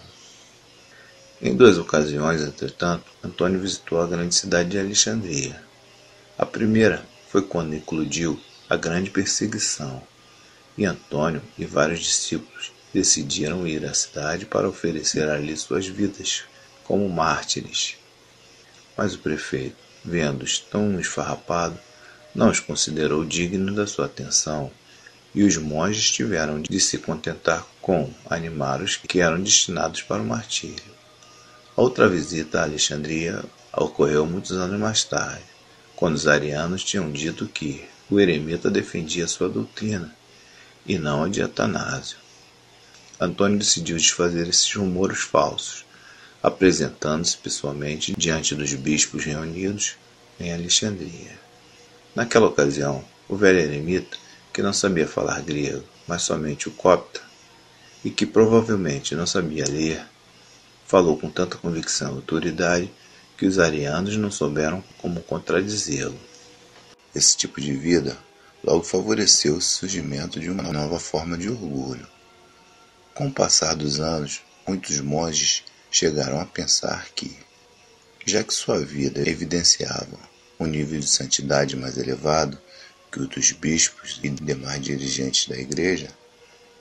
Em 2 ocasiões, entretanto, Antônio visitou a grande cidade de Alexandria. A primeira foi quando eclodiu a grande perseguição, e Antônio e vários discípulos decidiram ir à cidade para oferecer ali suas vidas como mártires. Mas o prefeito, vendo-os tão esfarrapados, não os considerou dignos da sua atenção, e os monges tiveram de se contentar com animar os que eram destinados para o martírio. A outra visita a Alexandria ocorreu muitos anos mais tarde, quando os arianos tinham dito que o eremita defendia sua doutrina, e não a de Atanásio. Antônio decidiu desfazer esses rumores falsos, apresentando-se pessoalmente diante dos bispos reunidos em Alexandria. Naquela ocasião, o velho eremita, que não sabia falar grego, mas somente o copta, e que provavelmente não sabia ler, falou com tanta convicção e autoridade que os arianos não souberam como contradizê-lo. Esse tipo de vida logo favoreceu o surgimento de uma nova forma de orgulho. Com o passar dos anos, muitos monges chegaram a pensar que, já que sua vida evidenciava um nível de santidade mais elevado que o dos bispos e demais dirigentes da igreja,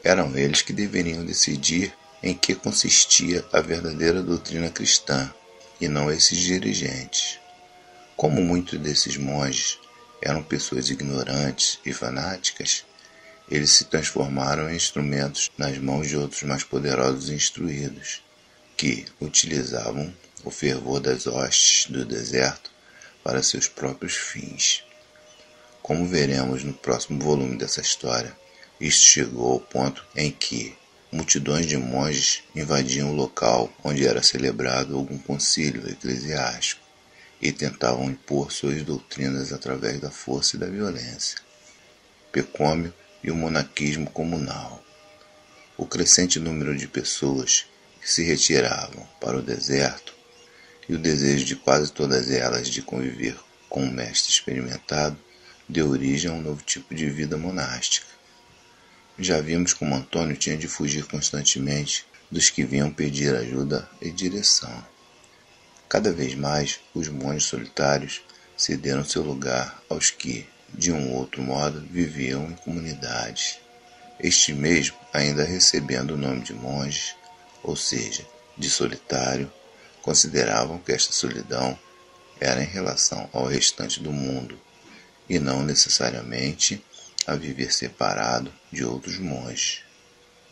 eram eles que deveriam decidir em que consistia a verdadeira doutrina cristã, e não esses dirigentes. Como muitos desses monges eram pessoas ignorantes e fanáticas, eles se transformaram em instrumentos nas mãos de outros mais poderosos e instruídos, que utilizavam o fervor das hostes do deserto para seus próprios fins. Como veremos no próximo volume dessa história, isto chegou ao ponto em que multidões de monges invadiam o local onde era celebrado algum concílio eclesiástico e tentavam impor suas doutrinas através da força e da violência. Pecômio e o monaquismo comunal. O crescente número de pessoas que se retiravam para o deserto e o desejo de quase todas elas de conviver com um mestre experimentado deu origem a um novo tipo de vida monástica. Já vimos como Antônio tinha de fugir constantemente dos que vinham pedir ajuda e direção. Cada vez mais, os monges solitários cederam seu lugar aos que, de um ou outro modo, viviam em comunidades. Estes mesmo, ainda recebendo o nome de monges, ou seja, de solitário, consideravam que esta solidão era em relação ao restante do mundo, e não necessariamente a viver separado de outros monges.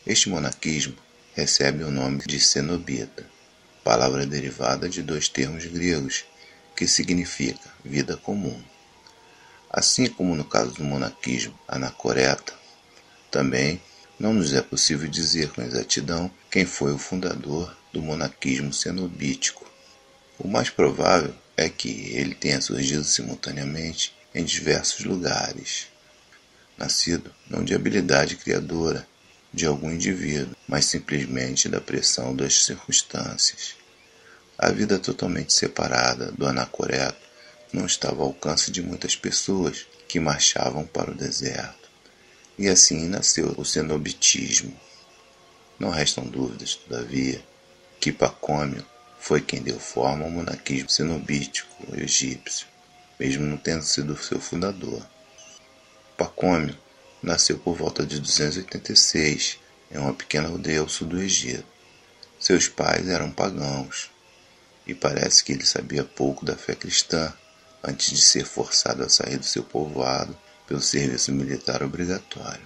Este monaquismo recebe o nome de cenobita, palavra derivada de 2 termos gregos, que significa vida comum. Assim como no caso do monaquismo anacoreta, também não nos é possível dizer com exatidão quem foi o fundador do monaquismo cenobítico. O mais provável é que ele tenha surgido simultaneamente em diversos lugares, nascido não de habilidade criadora de algum indivíduo, mas simplesmente da pressão das circunstâncias. A vida totalmente separada do anacoreta não estava ao alcance de muitas pessoas que marchavam para o deserto, e assim nasceu o cenobitismo. Não restam dúvidas, todavia, que Pacômio foi quem deu forma ao monaquismo cenobítico egípcio, mesmo não tendo sido seu fundador. Pacômio nasceu por volta de 286, em uma pequena aldeia ao sul do Egito. Seus pais eram pagãos, e parece que ele sabia pouco da fé cristã antes de ser forçado a sair do seu povoado pelo serviço militar obrigatório.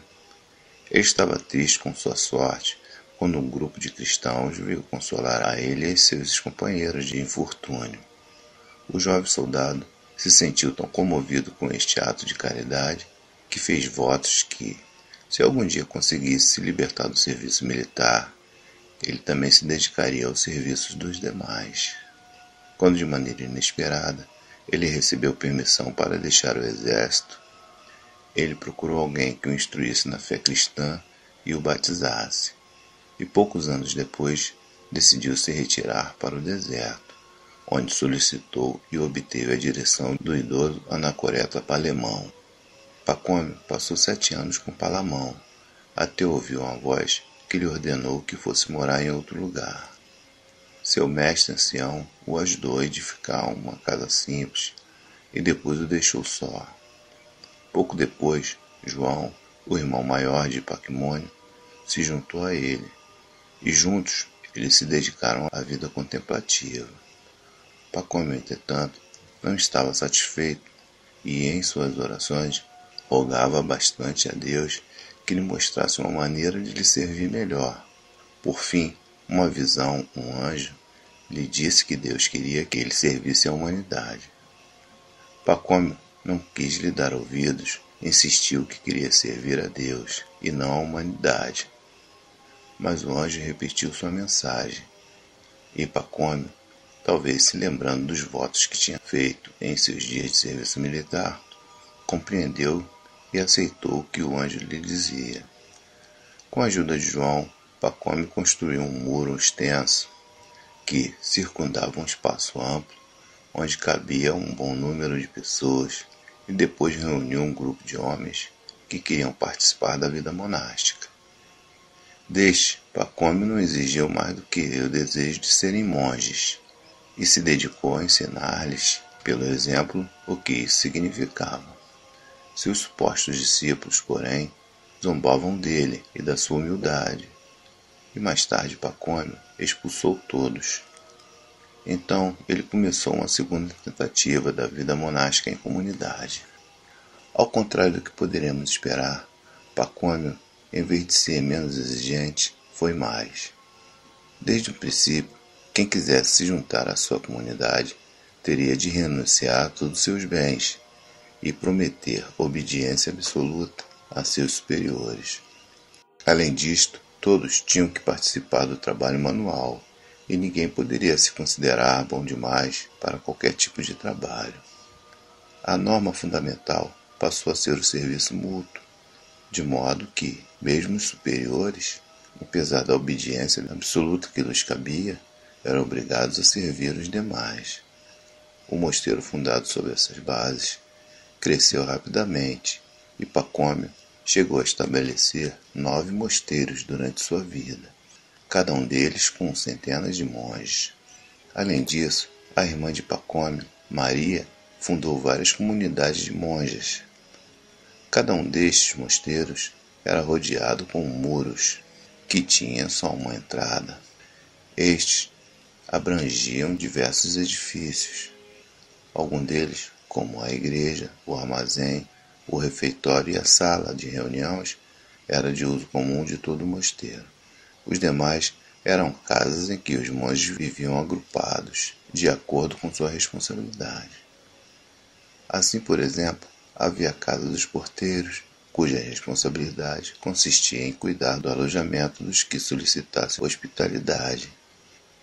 Ele estava triste com sua sorte quando um grupo de cristãos veio consolar a ele e seus companheiros de infortúnio. O jovem soldado se sentiu tão comovido com este ato de caridade que fez votos que, Se algum dia conseguisse se libertar do serviço militar, ele também se dedicaria aos serviços dos demais. Quando, de maneira inesperada, ele recebeu permissão para deixar o exército, ele procurou alguém que o instruísse na fé cristã e o batizasse, e poucos anos depois decidiu se retirar para o deserto, onde solicitou e obteve a direção do idoso anacoreta Palemão. Pacômio passou 7 anos com Palamão, até ouvir uma voz que lhe ordenou que fosse morar em outro lugar. Seu mestre ancião o ajudou a edificar uma casa simples e depois o deixou só. Pouco depois, João, o irmão maior de Pacmônio, se juntou a ele, e juntos eles se dedicaram à vida contemplativa. Pacômio, entretanto, não estava satisfeito e, em suas orações, rogava bastante a Deus que lhe mostrasse uma maneira de lhe servir melhor. Por fim, uma visão, um anjo, lhe disse que Deus queria que ele servisse à humanidade. Pacômio não quis lhe dar ouvidos, insistiu que queria servir a Deus e não à humanidade. Mas o anjo repetiu sua mensagem, e Pacômio, talvez se lembrando dos votos que tinha feito em seus dias de serviço militar, compreendeu e aceitou o que o anjo lhe dizia. Com a ajuda de João, Pacômio construiu um muro extenso que circundava um espaço amplo, onde cabia um bom número de pessoas, e depois reuniu um grupo de homens que queriam participar da vida monástica. Deste, Pacômio não exigiu mais do que o desejo de serem monges, e se dedicou a ensinar-lhes, pelo exemplo, o que isso significava. Seus supostos discípulos, porém, zombavam dele e da sua humildade, e mais tarde Pacômio expulsou todos. Então ele começou uma segunda tentativa da vida monástica em comunidade. Ao contrário do que poderemos esperar, Pacômio, em vez de ser menos exigente, foi mais. Desde o princípio, quem quisesse se juntar à sua comunidade teria de renunciar a todos os seus bens e prometer obediência absoluta a seus superiores. Além disto, todos tinham que participar do trabalho manual, e ninguém poderia se considerar bom demais para qualquer tipo de trabalho. A norma fundamental passou a ser o serviço mútuo, de modo que, mesmo os superiores, apesar da obediência absoluta que lhes cabia, eram obrigados a servir os demais. O mosteiro fundado sobre essas bases cresceu rapidamente, e Pacômio chegou a estabelecer 9 mosteiros durante sua vida, cada um deles com centenas de monges. Além disso, a irmã de Pacômio, Maria, fundou várias comunidades de monjas. Cada um destes mosteiros era rodeado com muros, que tinham só uma entrada. Estes abrangiam diversos edifícios. Alguns deles, como a igreja, o armazém, o refeitório e a sala de reuniões, era de uso comum de todo o mosteiro. Os demais eram casas em que os monges viviam agrupados, de acordo com sua responsabilidade. Assim, por exemplo, havia a casa dos porteiros, cuja responsabilidade consistia em cuidar do alojamento dos que solicitassem hospitalidade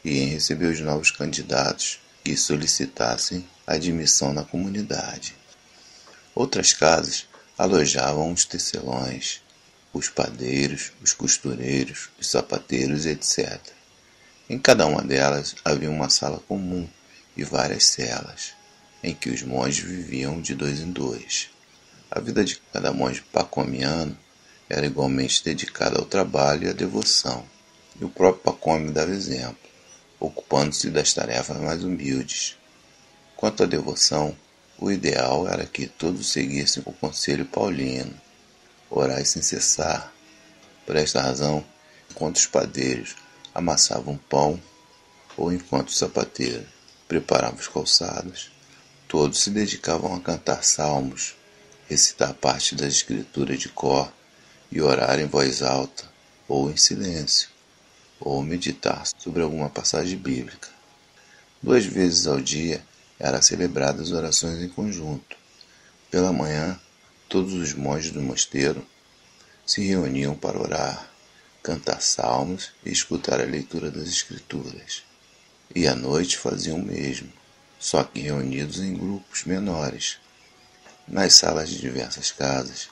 e em receber os novos candidatos que solicitassem admissão na comunidade. Outras casas alojavam os tecelões, os padeiros, os costureiros, os sapateiros, etc. Em cada uma delas havia uma sala comum e várias celas, em que os monges viviam de 2 em 2. A vida de cada monge pacomiano era igualmente dedicada ao trabalho e à devoção, e o próprio Pacômio dava exemplo, ocupando-se das tarefas mais humildes. Quanto à devoção, o ideal era que todos seguissem o conselho paulino: orai sem cessar. Por esta razão, enquanto os padeiros amassavam pão, ou enquanto os sapateiros preparavam os calçados, todos se dedicavam a cantar salmos, recitar parte das escrituras de cor e orar em voz alta ou em silêncio, ou meditar sobre alguma passagem bíblica. 2 vezes ao dia eram celebradas orações em conjunto. Pela manhã, todos os monges do mosteiro se reuniam para orar, cantar salmos e escutar a leitura das Escrituras. E à noite faziam o mesmo, só que reunidos em grupos menores. Nas salas de diversas casas,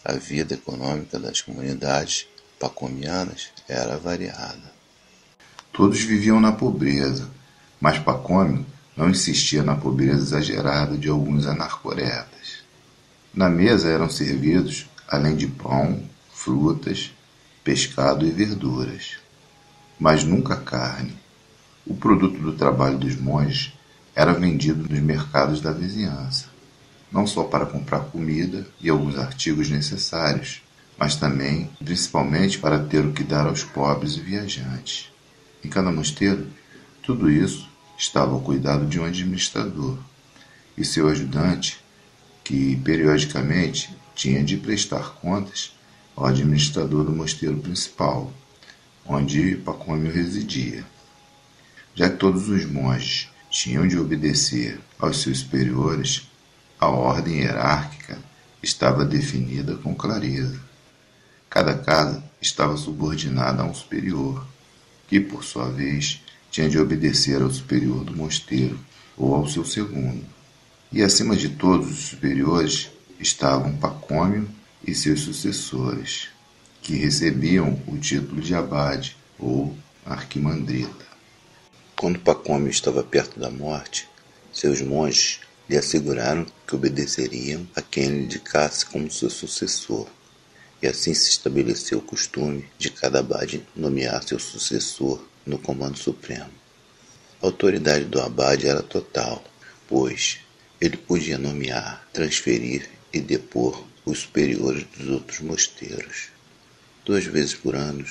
a vida econômica das comunidades pacomianas era variada. Todos viviam na pobreza, mas Pacômio não insistia na pobreza exagerada de alguns anarcoretas. Na mesa eram servidos, além de pão, frutas, pescado e verduras, mas nunca carne. O produto do trabalho dos monges era vendido nos mercados da vizinhança, não só para comprar comida e alguns artigos necessários, mas também, principalmente, para ter o que dar aos pobres e viajantes. Em cada mosteiro, tudo isso estava ao cuidado de um administrador e seu ajudante, que periodicamente tinha de prestar contas ao administrador do mosteiro principal, onde Pacômio residia. Já que todos os monges tinham de obedecer aos seus superiores, a ordem hierárquica estava definida com clareza. Cada casa estava subordinada a um superior, que, por sua vez, tinha de obedecer ao superior do mosteiro ou ao seu segundo. E acima de todos os superiores estavam Pacômio e seus sucessores, que recebiam o título de abade ou arquimandrita. Quando Pacômio estava perto da morte, seus monges lhe asseguraram que obedeceriam a quem ele indicasse como seu sucessor, e assim se estabeleceu o costume de cada abade nomear seu sucessor no comando supremo. A autoridade do abade era total, pois ele podia nomear, transferir e depor os superiores dos outros mosteiros. 2 vezes por ano,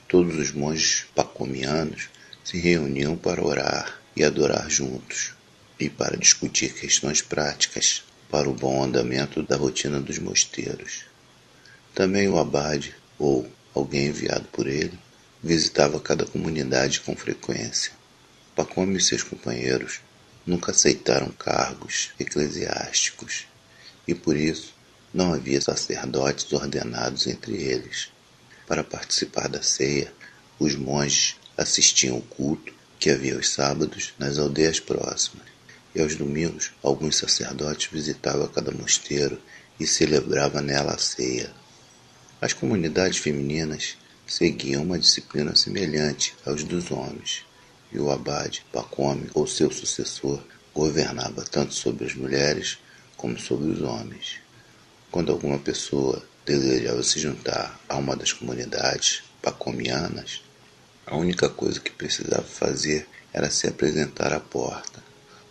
todos os monges pacomianos se reuniam para orar e adorar juntos, e para discutir questões práticas para o bom andamento da rotina dos mosteiros. Também o abade, ou alguém enviado por ele, visitava cada comunidade com frequência. Pacômio e seus companheiros nunca aceitaram cargos eclesiásticos, e por isso não havia sacerdotes ordenados entre eles. Para participar da ceia, os monges assistiam ao culto que havia aos sábados nas aldeias próximas, e aos domingos alguns sacerdotes visitavam cada mosteiro e celebravam nela a ceia. As comunidades femininas seguiam uma disciplina semelhante aos dos homens, e o abade, Pacômio ou seu sucessor, governava tanto sobre as mulheres como sobre os homens. Quando alguma pessoa desejava se juntar a uma das comunidades pacomianas, a única coisa que precisava fazer era se apresentar à porta,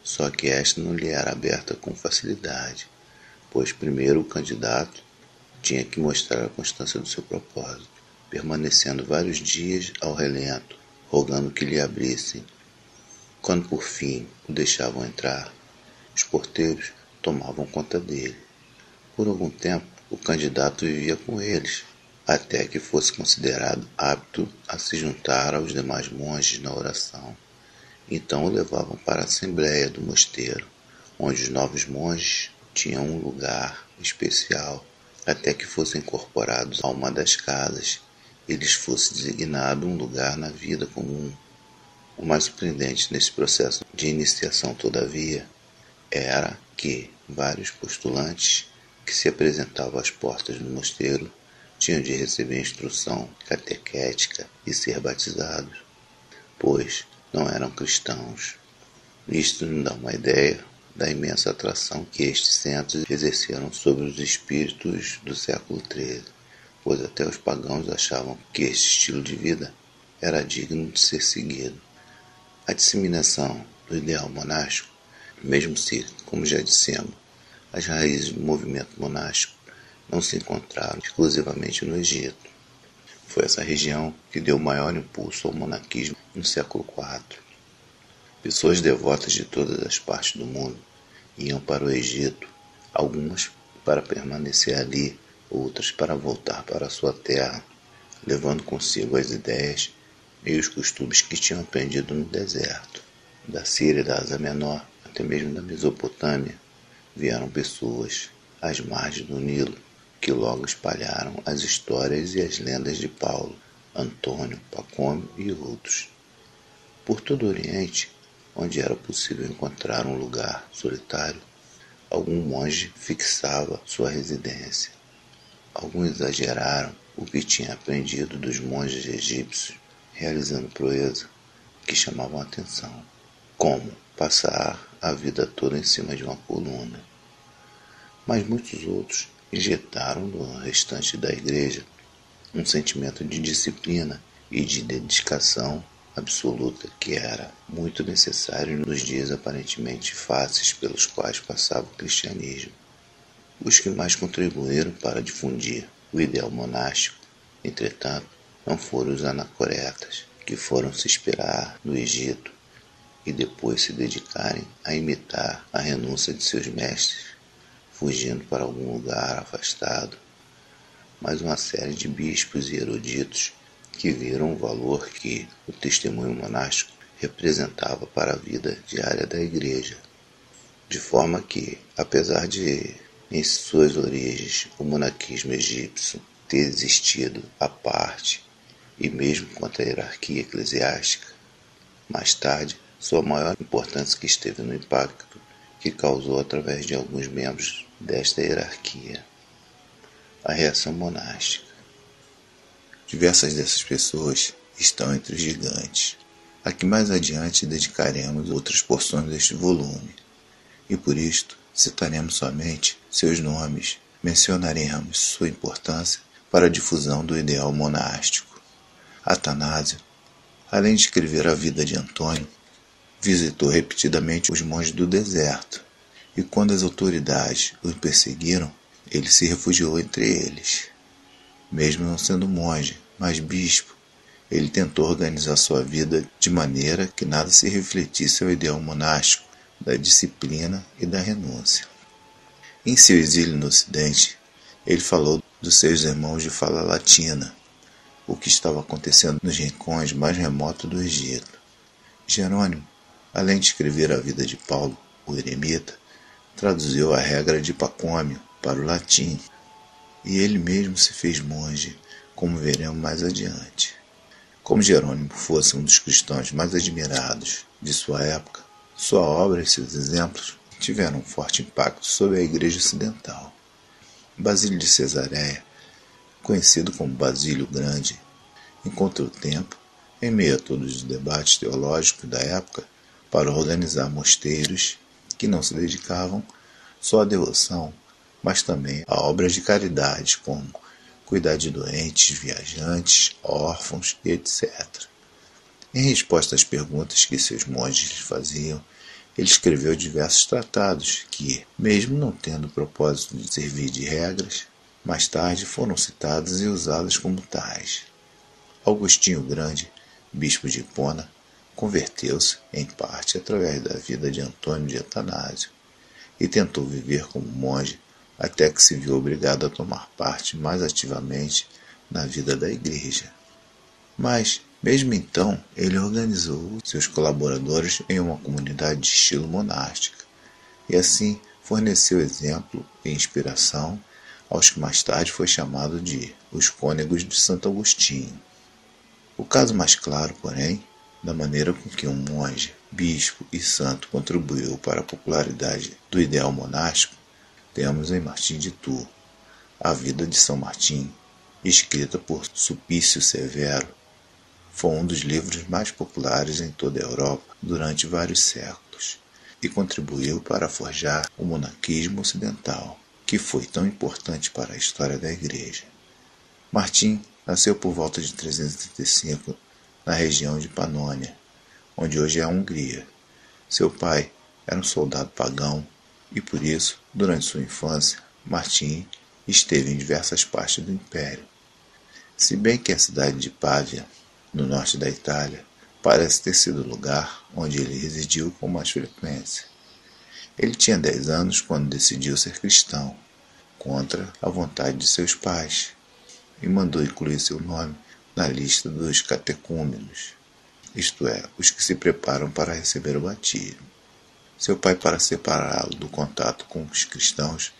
só que esta não lhe era aberta com facilidade, pois primeiro o candidato tinha que mostrar a constância do seu propósito, permanecendo vários dias ao relento, rogando que lhe abrissem. Quando por fim o deixavam entrar, os porteiros tomavam conta dele. Por algum tempo, o candidato vivia com eles, até que fosse considerado apto a se juntar aos demais monges na oração. Então o levavam para a assembleia do mosteiro, onde os novos monges tinham um lugar especial, até que fossem incorporados a uma das casas e lhes fosse designado um lugar na vida comum. O mais surpreendente nesse processo de iniciação, todavia, era que vários postulantes que se apresentavam às portas do mosteiro tinham de receber instrução catequética e ser batizados, pois não eram cristãos. Isto nos dá uma ideia da imensa atração que estes centros exerceram sobre os espíritos do século XIII, pois até os pagãos achavam que este estilo de vida era digno de ser seguido. A disseminação do ideal monástico, mesmo se, como já dissemos, as raízes do movimento monástico não se encontraram exclusivamente no Egito. Foi essa região que deu maior impulso ao monarquismo no século IV. Pessoas devotas de todas as partes do mundo iam para o Egito, algumas para permanecer ali, outras para voltar para a sua terra, levando consigo as ideias e os costumes que tinham aprendido no deserto. Da Síria e da Ásia Menor, até mesmo da Mesopotâmia, vieram pessoas às margens do Nilo que logo espalharam as histórias e as lendas de Paulo, Antônio, Pacômio e outros. Por todo o Oriente, onde era possível encontrar um lugar solitário, algum monge fixava sua residência. Alguns exageraram o que tinha aprendido dos monges egípcios, realizando proeza que chamavam a atenção, como passar a vida toda em cima de uma coluna. Mas muitos outros injetaram no restante da igreja um sentimento de disciplina e de dedicação absoluta que era muito necessário nos dias aparentemente fáceis pelos quais passava o cristianismo. Os que mais contribuíram para difundir o ideal monástico, entretanto, não foram os anacoretas, que foram se inspirar no Egito e depois se dedicarem a imitar a renúncia de seus mestres, fugindo para algum lugar afastado, mas uma série de bispos e eruditos que viram o valor que o testemunho monástico representava para a vida diária da igreja, de forma que, apesar de, em suas origens, o monaquismo egípcio ter existido à parte e mesmo contra a hierarquia eclesiástica, mais tarde, sua maior importância que esteve no impacto que causou através de alguns membros desta hierarquia, a reação monástica. Diversas dessas pessoas estão entre os gigantes, a que mais adiante dedicaremos outras porções deste volume, e por isto citaremos somente seus nomes, mencionaremos sua importância para a difusão do ideal monástico. Atanásio, além de escrever a vida de Antônio, visitou repetidamente os monges do deserto, e quando as autoridades o perseguiram, ele se refugiou entre eles. Mesmo não sendo monge, mas bispo, ele tentou organizar sua vida de maneira que nada se refletisse ao ideal monástico, da disciplina e da renúncia. Em seu exílio no Ocidente, ele falou dos seus irmãos de fala latina, o que estava acontecendo nos rincões mais remotos do Egito. Jerônimo, além de escrever a vida de Paulo, o eremita, traduziu a regra de Pacômio para o latim, e ele mesmo se fez monge, como veremos mais adiante. Como Jerônimo fosse um dos cristãos mais admirados de sua época, sua obra e seus exemplos tiveram um forte impacto sobre a Igreja Ocidental. Basílio de Cesareia, conhecido como Basílio Grande, encontrou tempo, em meio a todos os debates teológicos da época, para organizar mosteiros que não se dedicavam só à devoção, mas também a obras de caridade, como cuidar de doentes, viajantes, órfãos e etc. Em resposta às perguntas que seus monges lhe faziam, ele escreveu diversos tratados que, mesmo não tendo o propósito de servir de regras, mais tarde foram citados e usados como tais. Augustinho Grande, bispo de Hipona, converteu-se, em parte, através da vida de Antônio de Atanásio, e tentou viver como monge até que se viu obrigado a tomar parte mais ativamente na vida da igreja. Mas, mesmo então, ele organizou seus colaboradores em uma comunidade de estilo monástica, e assim forneceu exemplo e inspiração aos que mais tarde foi chamado de os cônegos de Santo Agostinho. O caso mais claro, porém, da maneira com que um monge, bispo e santo contribuiu para a popularidade do ideal monástico, temos em Martim de Tours, a vida de São Martim, escrita por Sulpício Severo. Foi um dos livros mais populares em toda a Europa durante vários séculos e contribuiu para forjar o monaquismo ocidental, que foi tão importante para a história da Igreja. Martim nasceu por volta de 335 na região de Panônia, onde hoje é a Hungria. Seu pai era um soldado pagão e, por isso, durante sua infância, Martim esteve em diversas partes do Império. Se bem que a cidade de Pávia, no norte da Itália, parece ter sido o lugar onde ele residiu com mais frequência. Ele tinha 10 anos quando decidiu ser cristão, contra a vontade de seus pais, e mandou incluir seu nome na lista dos catecúmenos, isto é, os que se preparam para receber o batismo. Seu pai, para separá-lo do contato com os cristãos,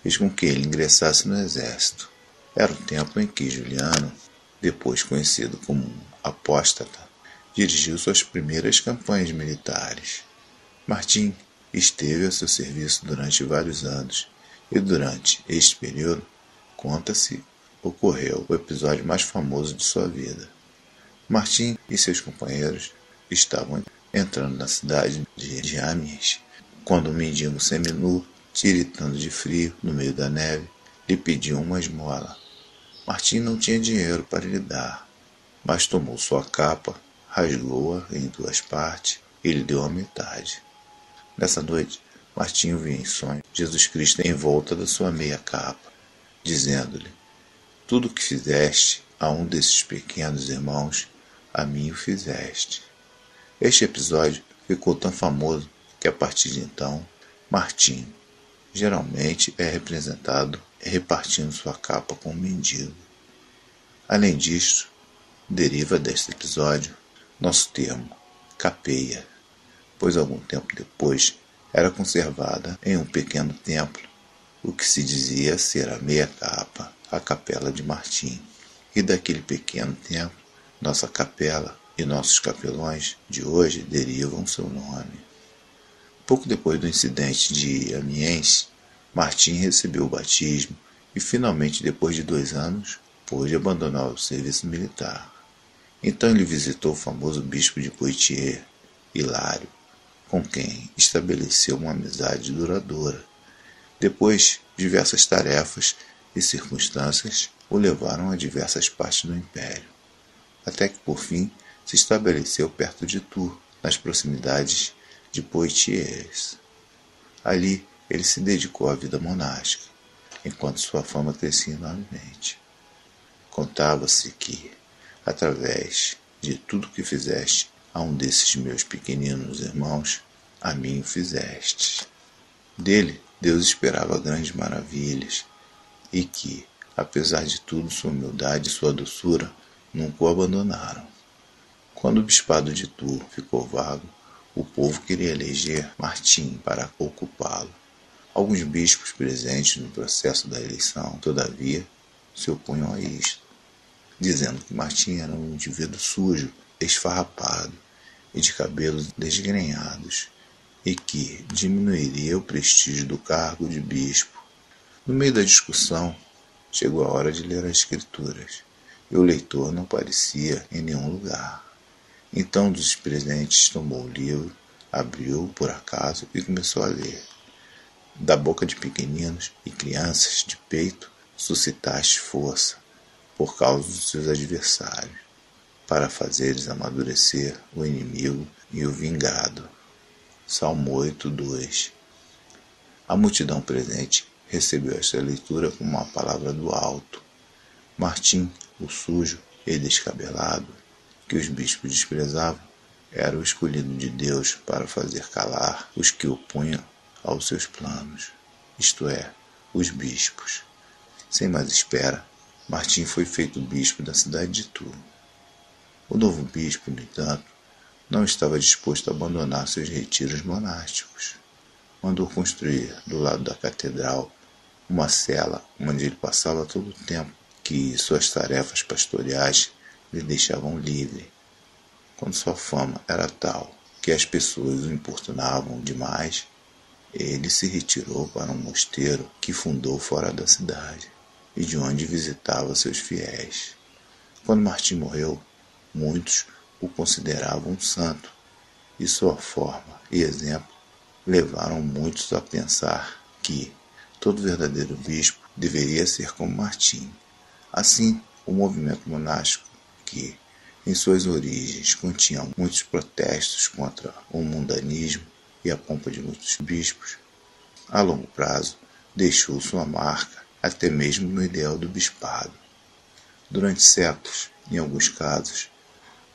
fez com que ele ingressasse no exército. Era o tempo em que Juliano, depois conhecido como apóstata, dirigiu suas primeiras campanhas militares. Martim esteve a seu serviço durante vários anos, e durante este período, conta-se, ocorreu o episódio mais famoso de sua vida. Martim e seus companheiros estavam entrando na cidade de Amiens, quando um mendigo seminu, tiritando de frio no meio da neve, lhe pediu uma esmola. Martim não tinha dinheiro para lhe dar, mas tomou sua capa, rasgou-a em duas partes e lhe deu a metade. Nessa noite, Martim viu em sonho Jesus Cristo em volta da sua meia capa, dizendo-lhe: tudo o que fizeste a um desses pequenos irmãos, a mim o fizeste. Este episódio ficou tão famoso que a partir de então, Martim geralmente é representado repartindo sua capa com um mendigo. Além disso, deriva deste episódio nosso termo capeia, pois algum tempo depois era conservada em um pequeno templo, o que se dizia ser a meia capa, a capela de Martim. E daquele pequeno templo, nossa capela e nossos capelões de hoje derivam seu nome. Pouco depois do incidente de Amiens, Martim recebeu o batismo e finalmente, depois de 2 anos, pôde abandonar o serviço militar. Então ele visitou o famoso bispo de Poitiers, Hilário, com quem estabeleceu uma amizade duradoura. Depois, diversas tarefas e circunstâncias o levaram a diversas partes do império, até que por fim se estabeleceu perto de Tours, nas proximidades de Poitiers. Ali ele se dedicou à vida monástica, enquanto sua fama crescia enormemente. Contava-se que, através de tudo que fizeste a um desses meus pequeninos irmãos, a mim o fizeste. Dele, Deus esperava grandes maravilhas, e que, apesar de tudo, sua humildade e sua doçura nunca o abandonaram. Quando o bispado de Tours ficou vago, o povo queria eleger Martim para ocupá-lo. Alguns bispos presentes no processo da eleição, todavia, se opunham a isto, dizendo que Martim era um indivíduo sujo, esfarrapado e de cabelos desgrenhados, e que diminuiria o prestígio do cargo de bispo. No meio da discussão, chegou a hora de ler as Escrituras, e o leitor não aparecia em nenhum lugar. Então um dos presentes tomou o livro, abriu por acaso e começou a ler. Da boca de pequeninos e crianças de peito suscitaste força, por causa dos seus adversários, para fazeres amadurecer o inimigo e o vingado. Salmo 8:2. A multidão presente recebeu esta leitura como uma palavra do alto. Martim, o sujo e descabelado, que os bispos desprezavam, era o escolhido de Deus para fazer calar os que opunham aos seus planos, isto é, os bispos. Sem mais espera, Martim foi feito bispo da cidade de Tours. O novo bispo, no entanto, não estava disposto a abandonar seus retiros monásticos. Mandou construir, do lado da catedral, uma cela onde ele passava todo o tempo que suas tarefas pastorais lhe deixavam livre. Quando sua fama era tal que as pessoas o importunavam demais, ele se retirou para um mosteiro que fundou fora da cidade e de onde visitava seus fiéis. Quando Martim morreu, muitos o consideravam um santo, e sua forma e exemplo levaram muitos a pensar que todo verdadeiro bispo deveria ser como Martim. Assim, o movimento monástico, que em suas origens continha muitos protestos contra o mundanismo e a pompa de muitos bispos, a longo prazo deixou sua marca até mesmo no ideal do bispado. Durante séculos, em alguns casos,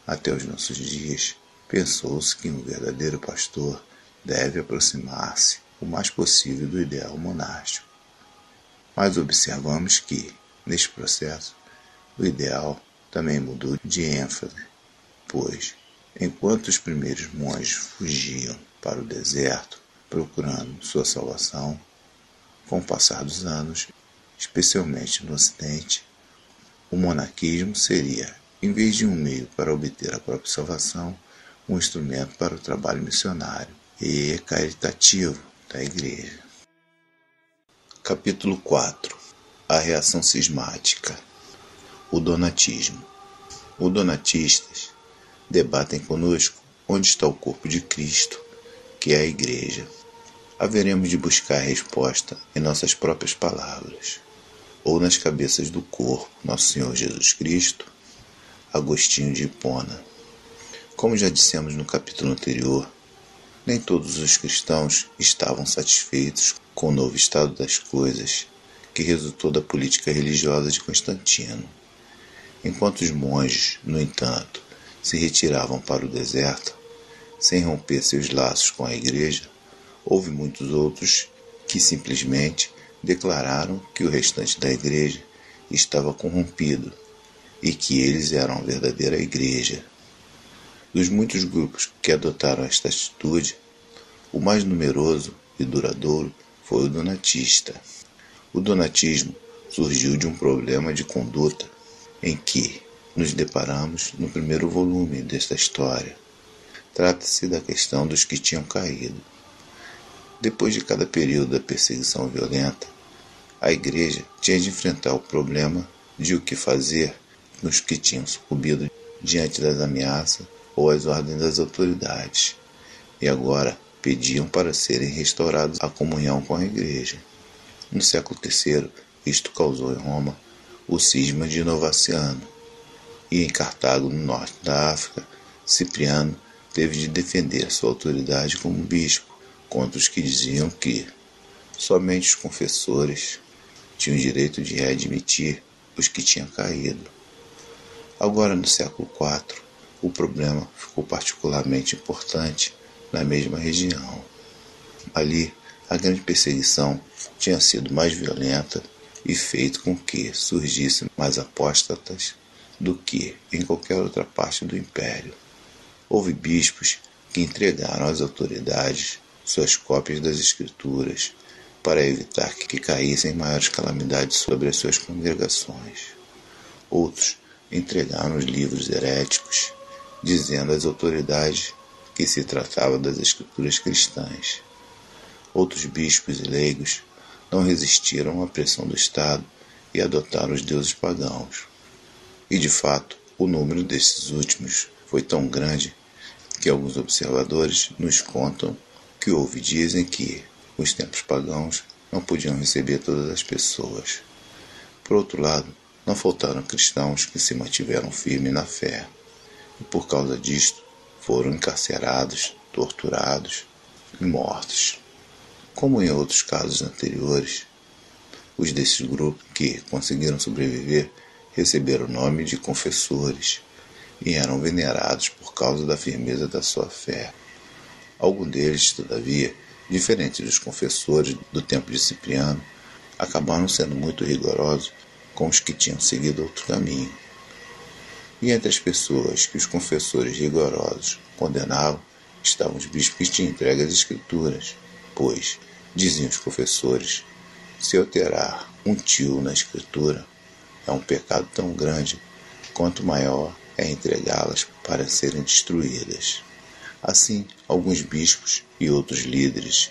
até os nossos dias, pensou-se que um verdadeiro pastor deve aproximar-se o mais possível do ideal monástico. Mas observamos que, neste processo, o ideal também mudou de ênfase, pois, enquanto os primeiros monges fugiam para o deserto procurando sua salvação, Com o passar dos anos, especialmente no Ocidente, o monarquismo seria, em vez de um meio para obter a própria salvação, um instrumento para o trabalho missionário e caritativo da Igreja. Capítulo 4. A reação cismática. O donatismo. Os donatistas debatem conosco onde está o corpo de Cristo, que é a Igreja. Haveremos de buscar a resposta em nossas próprias palavras, ou nas cabeças do corpo, nosso Senhor Jesus Cristo, Agostinho de Hipona. Como já dissemos no capítulo anterior, nem todos os cristãos estavam satisfeitos com o novo estado das coisas que resultou da política religiosa de Constantino. Enquanto os monges, no entanto, se retiravam para o deserto, sem romper seus laços com a Igreja, houve muitos outros que simplesmente declararam que o restante da Igreja estava corrompido e que eles eram a verdadeira Igreja. Dos muitos grupos que adotaram esta atitude, o mais numeroso e duradouro foi o donatista. O donatismo surgiu de um problema de conduta em que nos deparamos no primeiro volume desta história. Trata-se da questão dos que tinham caído. Depois de cada período da perseguição violenta, a Igreja tinha de enfrentar o problema de o que fazer nos que tinham sucumbido diante das ameaças ou as ordens das autoridades, e agora pediam para serem restaurados à comunhão com a Igreja. No século III, isto causou em Roma o cisma de Novaciano, e em Cartago, no norte da África, Cipriano teve de defender sua autoridade como bispo contra os que diziam que somente os confessores tinham o direito de readmitir os que tinham caído. Agora, no século IV, o problema ficou particularmente importante na mesma região. Ali, a grande perseguição tinha sido mais violenta e feito com que surgissem mais apóstatas do que em qualquer outra parte do império. Houve bispos que entregaram às autoridades suas cópias das Escrituras para evitar que caíssem maiores calamidades sobre as suas congregações. Outros entregaram os livros heréticos, dizendo às autoridades que se tratava das Escrituras cristãs. Outros bispos e leigos não resistiram à pressão do Estado e adotaram os deuses pagãos. E, de fato, o número desses últimos foi tão grande que alguns observadores nos contam que houve dias em que os templos pagãos não podiam receber todas as pessoas. Por outro lado, não faltaram cristãos que se mantiveram firmes na fé, e por causa disto foram encarcerados, torturados e mortos. Como em outros casos anteriores, os desses grupos que conseguiram sobreviver receberam o nome de confessores e eram venerados por causa da firmeza da sua fé. Alguns deles, todavia, diferentes dos confessores do tempo de Cipriano, acabaram sendo muito rigorosos com os que tinham seguido outro caminho. E entre as pessoas que os confessores rigorosos condenavam estavam os bispos que tinham entregue as Escrituras, pois, diziam os confessores, se alterar um tio na Escritura é um pecado tão grande quanto maior é entregá-las para serem destruídas. Assim, alguns bispos e outros líderes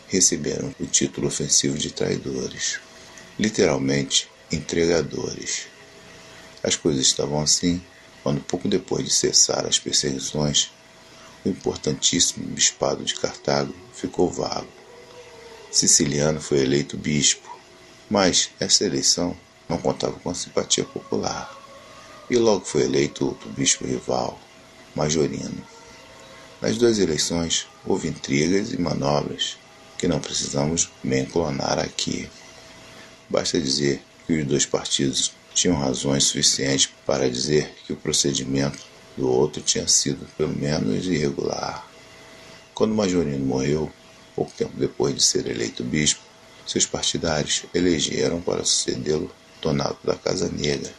receberam o título ofensivo de traidores, literalmente entregadores. As coisas estavam assim quando, pouco depois de cessar as perseguições, o importantíssimo bispado de Cartago ficou vago. Siciliano foi eleito bispo, mas essa eleição não contava com a simpatia popular, e logo foi eleito outro bispo rival, Majorino. Nas duas eleições houve intrigas e manobras que não precisamos mencionar aqui. Basta dizer que os dois partidos tinham razões suficientes para dizer que o procedimento do outro tinha sido pelo menos irregular. Quando Majorino morreu, pouco tempo depois de ser eleito bispo, seus partidários elegeram para sucedê-lo Donato da Casa Negra,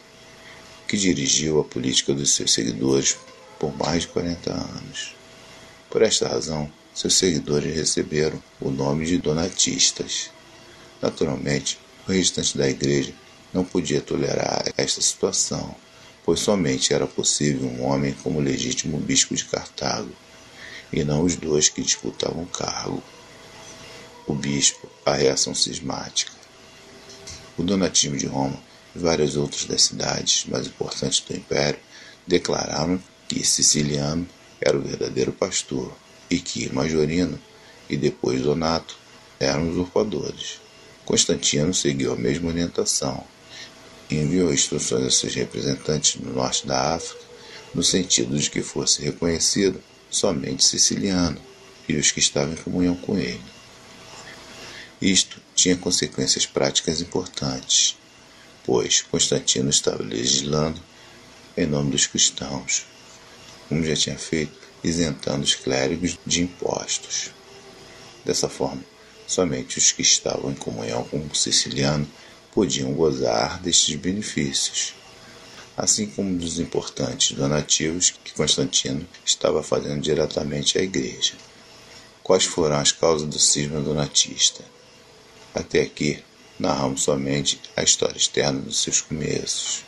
que dirigiu a política dos seus seguidores por mais de 40 anos. Por esta razão, seus seguidores receberam o nome de donatistas. Naturalmente, o restante da igreja não podia tolerar esta situação, pois somente era possível um homem como legítimo bispo de Cartago, e não os dois que disputavam o cargo. O bispo, a reação cismática. O donatismo de Roma e várias outras das cidades mais importantes do império declararam que Siciliano era o verdadeiro pastor e que Majorino e depois Donato eram usurpadores. Constantino seguiu a mesma orientação e enviou instruções a seus representantes no norte da África no sentido de que fosse reconhecido somente Siciliano e os que estavam em comunhão com ele. Isto tinha consequências práticas importantes, pois Constantino estava legislando em nome dos cristãos, como já tinha feito, isentando os clérigos de impostos. Dessa forma, somente os que estavam em comunhão com o Siciliano podiam gozar destes benefícios, assim como dos importantes donativos que Constantino estava fazendo diretamente à igreja. Quais foram as causas do cisma donatista? Até aqui, narramos somente a história externa dos seus começos.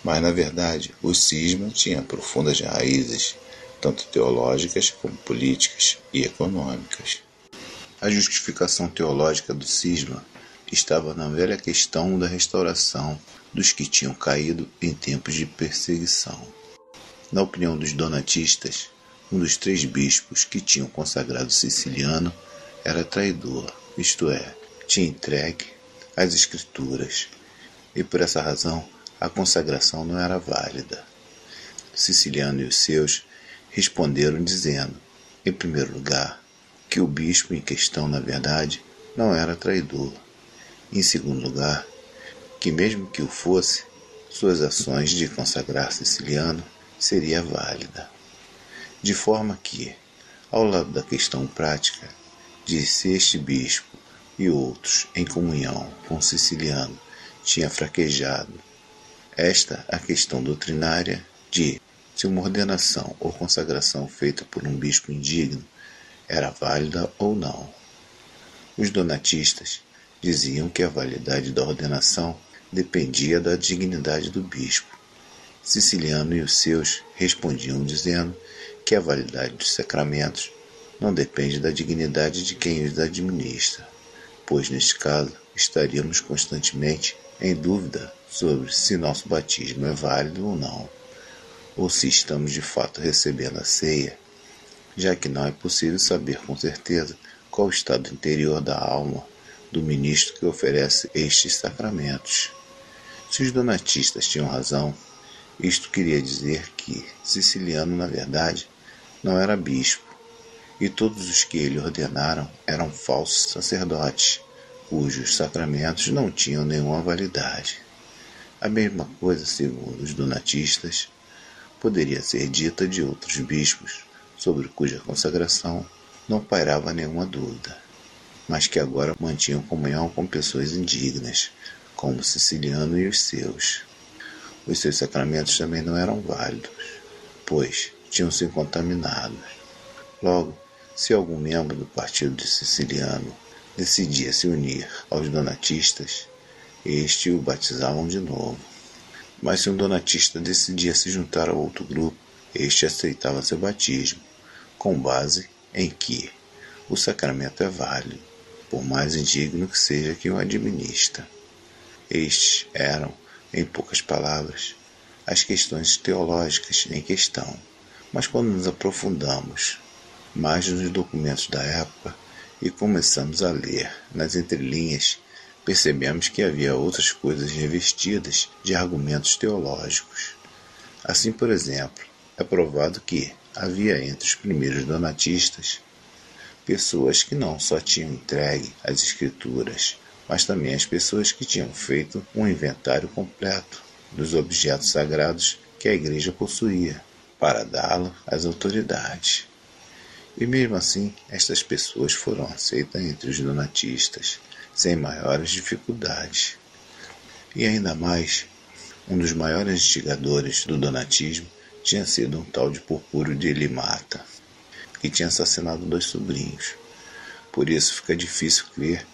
Mas, na verdade, o cisma tinha profundas raízes, tanto teológicas como políticas e econômicas. A justificação teológica do cisma estava na velha questão da restauração dos que tinham caído em tempos de perseguição. Na opinião dos donatistas, um dos 3 bispos que tinham consagrado Siciliano era traidor, isto é, tinha entregue as escrituras, e por essa razão a consagração não era válida. Siciliano e os seus responderam dizendo, em primeiro lugar, que o bispo em questão, na verdade, não era traidor. Em segundo lugar, que mesmo que o fosse, suas ações de consagrar Siciliano seria válida. De forma que, ao lado da questão prática de se este bispo e outros em comunhão com Siciliano tinha fraquejado, esta a questão doutrinária de se uma ordenação ou consagração feita por um bispo indigno era válida ou não. Os donatistas diziam que a validade da ordenação dependia da dignidade do bispo. Siciliano e os seus respondiam dizendo que a validade dos sacramentos não depende da dignidade de quem os administra, pois neste caso estaríamos constantemente em dúvida sobre se nosso batismo é válido ou não, ou se estamos de fato recebendo a ceia, já que não é possível saber com certeza qual o estado interior da alma do ministro que oferece estes sacramentos. Se os donatistas tinham razão, isto queria dizer que Siciliano, na verdade, não era bispo, e todos os que ele ordenaram eram falsos sacerdotes, cujos sacramentos não tinham nenhuma validade. A mesma coisa, segundo os donatistas, poderia ser dita de outros bispos, sobre cuja consagração não pairava nenhuma dúvida, mas que agora mantinham comunhão com pessoas indignas, como Siciliano e os seus. Os seus sacramentos também não eram válidos, pois tinham se contaminado. Logo, se algum membro do partido de Siciliano decidia se unir aos donatistas, este o batizavam de novo. Mas se um donatista decidia se juntar a outro grupo, este aceitava seu batismo, com base em que o sacramento é válido, por mais indigno que seja quem o administra. Estes eram, em poucas palavras, as questões teológicas em questão, mas quando nos aprofundamos mais nos documentos da época e começamos a ler nas entrelinhas, percebemos que havia outras coisas revestidas de argumentos teológicos. Assim, por exemplo, é provado que havia entre os primeiros donatistas pessoas que não só tinham entregue as escrituras, mas também as pessoas que tinham feito um inventário completo dos objetos sagrados que a igreja possuía, para dá-lo às autoridades. E mesmo assim, estas pessoas foram aceitas entre os donatistas, sem maiores dificuldades. E ainda mais, um dos maiores instigadores do donatismo tinha sido um tal de Purpúrio de Limata, que tinha assassinado 2 sobrinhos. Por isso fica difícil crer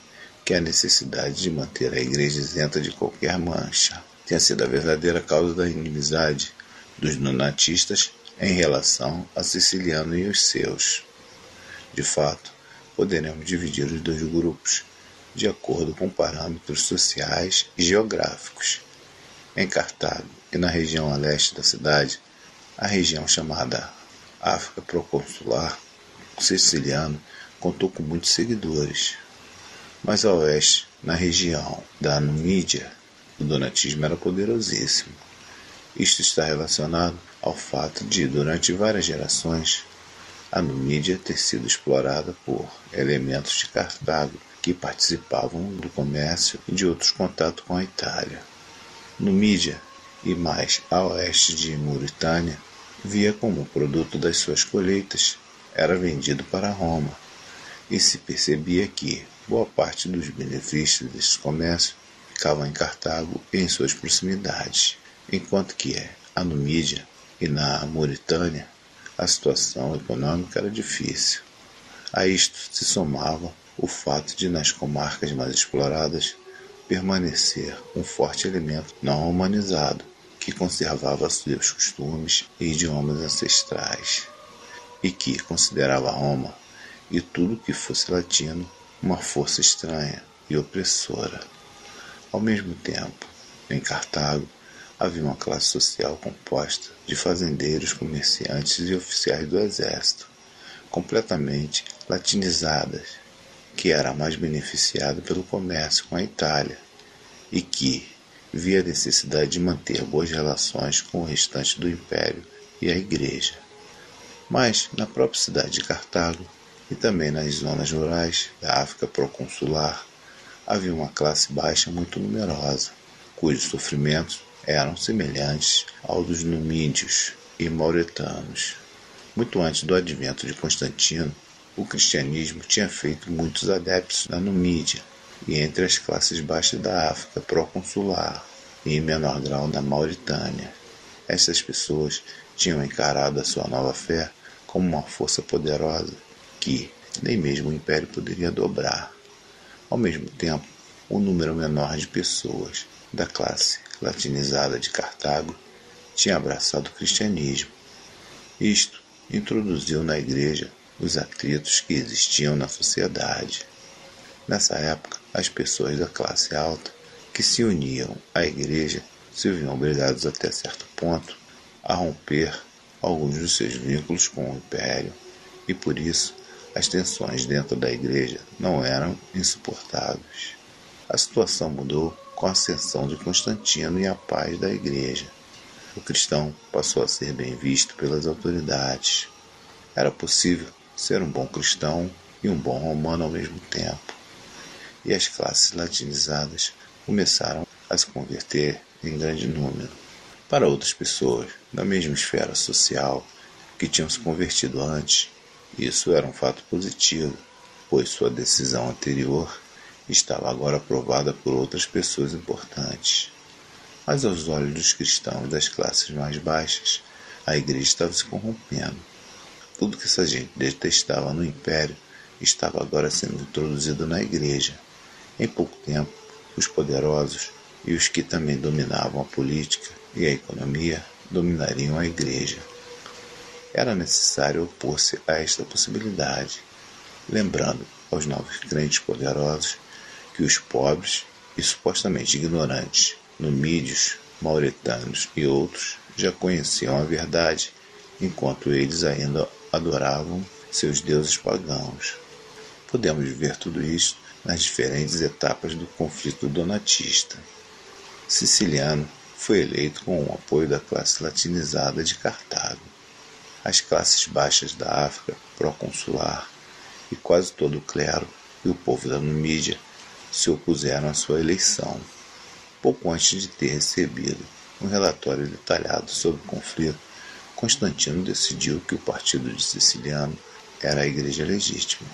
que a necessidade de manter a igreja isenta de qualquer mancha tenha sido a verdadeira causa da inimizade dos donatistas em relação a Siciliano e os seus. De fato, poderemos dividir os dois grupos de acordo com parâmetros sociais e geográficos. Em Cartago e na região a leste da cidade, a região chamada África Proconsular, o siciliano contou com muitos seguidores. Mas a oeste, na região da Numídia, o donatismo era poderosíssimo. Isto está relacionado ao fato de, durante várias gerações, a Numídia ter sido explorada por elementos de Cartago que participavam do comércio e de outros contatos com a Itália. Numídia, e mais a oeste de Mauritânia, via como o produto das suas colheitas era vendido para Roma, e se percebia que boa parte dos benefícios desse comércio ficavam em Cartago e em suas proximidades, enquanto que a Numídia e na Mauritânia a situação econômica era difícil. A isto se somava o fato de, nas comarcas mais exploradas, permanecer um forte elemento não romanizado, que conservava seus costumes e idiomas ancestrais, e que considerava Roma e tudo que fosse latino uma força estranha e opressora. Ao mesmo tempo, em Cartago, havia uma classe social composta de fazendeiros, comerciantes e oficiais do exército, completamente latinizadas, que era a mais beneficiada pelo comércio com a Itália e que via a necessidade de manter boas relações com o restante do império e a igreja. Mas, na própria cidade de Cartago e também nas zonas rurais da África Proconsular, havia uma classe baixa muito numerosa, cujos sofrimentos eram semelhantes aos dos numídios e mauretanos. Muito antes do advento de Constantino, o cristianismo tinha feito muitos adeptos na Numídia e entre as classes baixas da África Proconsular e em menor grau na Mauritânia. Essas pessoas tinham encarado a sua nova fé como uma força poderosa que nem mesmo o império poderia dobrar. Ao mesmo tempo, um número menor de pessoas da classe latinizada de Cartago tinha abraçado o cristianismo. Isto introduziu na igreja os atritos que existiam na sociedade. Nessa época, as pessoas da classe alta que se uniam à igreja se viam obrigados até certo ponto a romper alguns dos seus vínculos com o império, e por isso as tensões dentro da igreja não eram insuportáveis. A situação mudou com a ascensão de Constantino e a paz da igreja. O cristão passou a ser bem visto pelas autoridades. Era possível ser um bom cristão e um bom romano ao mesmo tempo. E as classes latinizadas começaram a se converter em grande número. Para outras pessoas da mesma esfera social que tinham se convertido antes, isso era um fato positivo, pois sua decisão anterior estava agora aprovada por outras pessoas importantes. Mas aos olhos dos cristãos das classes mais baixas, a igreja estava se corrompendo. Tudo que essa gente detestava no império estava agora sendo introduzido na igreja. Em pouco tempo, os poderosos e os que também dominavam a política e a economia dominariam a igreja. Era necessário opor-se a esta possibilidade, lembrando aos novos crentes poderosos que os pobres e supostamente ignorantes, numídios, mauretanos e outros já conheciam a verdade, enquanto eles ainda adoravam seus deuses pagãos. Podemos ver tudo isso nas diferentes etapas do conflito donatista. Siciliano foi eleito com o apoio da classe latinizada de Cartago. As classes baixas da África proconsular e quase todo o clero e o povo da Numídia se opuseram à sua eleição. Pouco antes de ter recebido um relatório detalhado sobre o conflito, Constantino decidiu que o partido de Siciliano era a igreja legítima.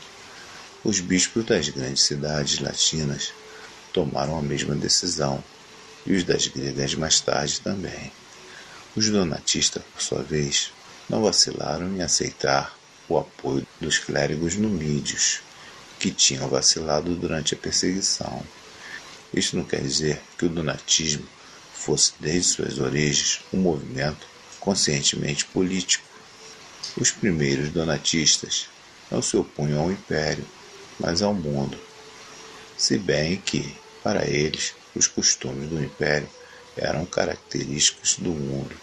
Os bispos das grandes cidades latinas tomaram a mesma decisão, e os das gregas mais tarde também. Os donatistas, por sua vez, não vacilaram em aceitar o apoio dos clérigos numídios, que tinham vacilado durante a perseguição. Isto não quer dizer que o donatismo fosse desde suas origens um movimento conscientemente político. Os primeiros donatistas não se opunham ao império, mas ao mundo, se bem que, para eles, os costumes do império eram característicos do mundo.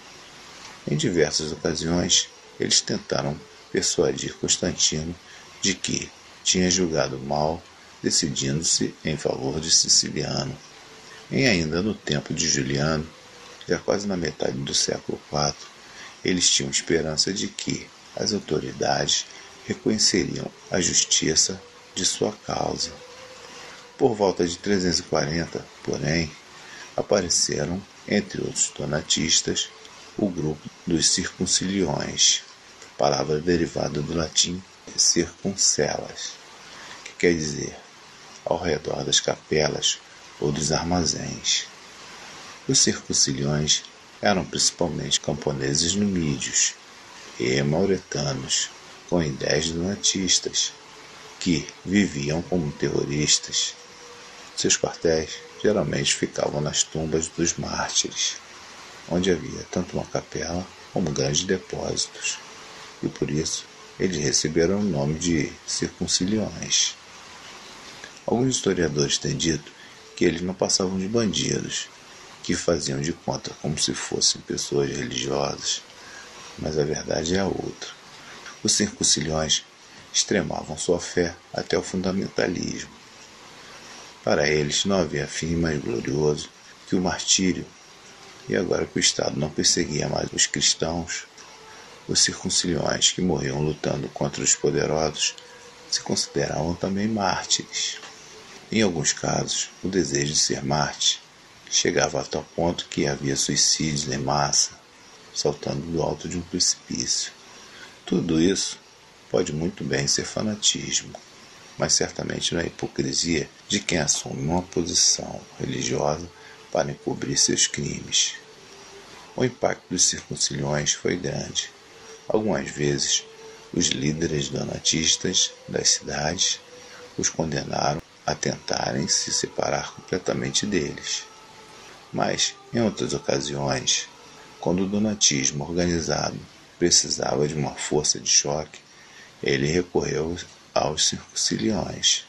Em diversas ocasiões, eles tentaram persuadir Constantino de que tinha julgado mal, decidindo-se em favor de Siciliano. E ainda no tempo de Juliano, já quase na metade do século IV, eles tinham esperança de que as autoridades reconheceriam a justiça de sua causa. Por volta de 340, porém, apareceram, entre outros donatistas, o grupo dos circunciliões, palavra derivada do latim circuncellas, que quer dizer ao redor das capelas ou dos armazéns. Os circunciliões eram principalmente camponeses numídeos e mauretanos, com ideias donatistas, que viviam como terroristas. Seus quartéis geralmente ficavam nas tumbas dos mártires, onde havia tanto uma capela como grandes depósitos, e por isso eles receberam o nome de circunciliões. Alguns historiadores têm dito que eles não passavam de bandidos, que faziam de conta como se fossem pessoas religiosas, mas a verdade é a outra. Os circunciliões extremavam sua fé até o fundamentalismo. Para eles não havia fim mais glorioso que o martírio, e agora que o Estado não perseguia mais os cristãos, os circunciliões que morriam lutando contra os poderosos se consideravam também mártires. Em alguns casos, o desejo de ser mártir chegava a tal ponto que havia suicídios em massa, saltando do alto de um precipício. Tudo isso pode muito bem ser fanatismo, mas certamente não é hipocrisia de quem assume uma posição religiosa para encobrir seus crimes. O impacto dos circunciliões foi grande. Algumas vezes, os líderes donatistas das cidades os condenaram a tentarem se separar completamente deles. Mas, em outras ocasiões, quando o donatismo organizado precisava de uma força de choque, ele recorreu aos circunciliões.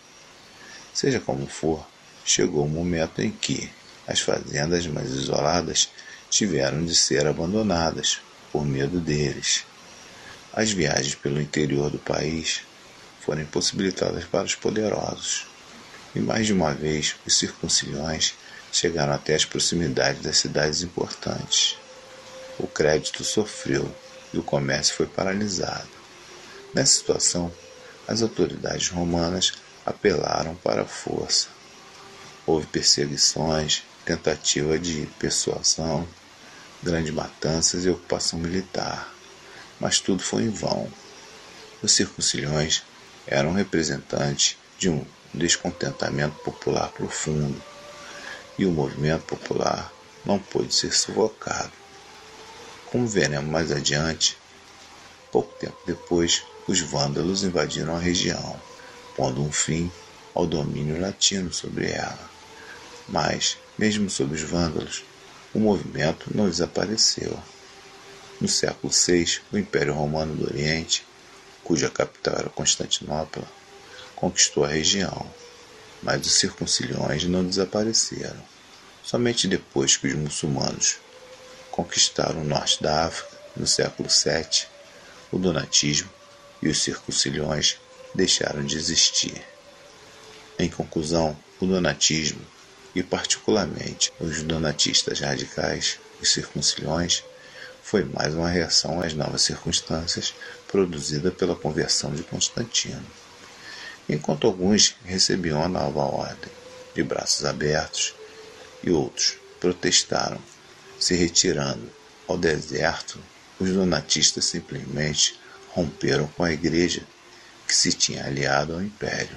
Seja como for, chegou o momento em que as fazendas mais isoladas tiveram de ser abandonadas por medo deles. As viagens pelo interior do país foram impossibilitadas para os poderosos, e mais de uma vez os circunciliões chegaram até as proximidades das cidades importantes. O crédito sofreu e o comércio foi paralisado. Nessa situação, as autoridades romanas apelaram para a força. Houve perseguições, tentativa de persuasão, grandes matanças e ocupação militar, mas tudo foi em vão. Os circunciliões eram representantes de um descontentamento popular profundo, e o movimento popular não pôde ser sufocado. Como veremos mais adiante, pouco tempo depois, os vândalos invadiram a região, pondo um fim ao domínio latino sobre ela. Mas, mesmo sob os vândalos, o movimento não desapareceu. No século VI, o Império Romano do Oriente, cuja capital era Constantinopla, conquistou a região, mas os circunciliões não desapareceram. Somente depois que os muçulmanos conquistaram o norte da África, no século VII, o donatismo e os circunciliões deixaram de existir. Em conclusão, o donatismo, e particularmente os donatistas radicais, os circunciliões, foi mais uma reação às novas circunstâncias produzida pela conversão de Constantino. Enquanto alguns recebiam a nova ordem de braços abertos e outros protestaram, se retirando ao deserto, os donatistas simplesmente romperam com a igreja que se tinha aliado ao império.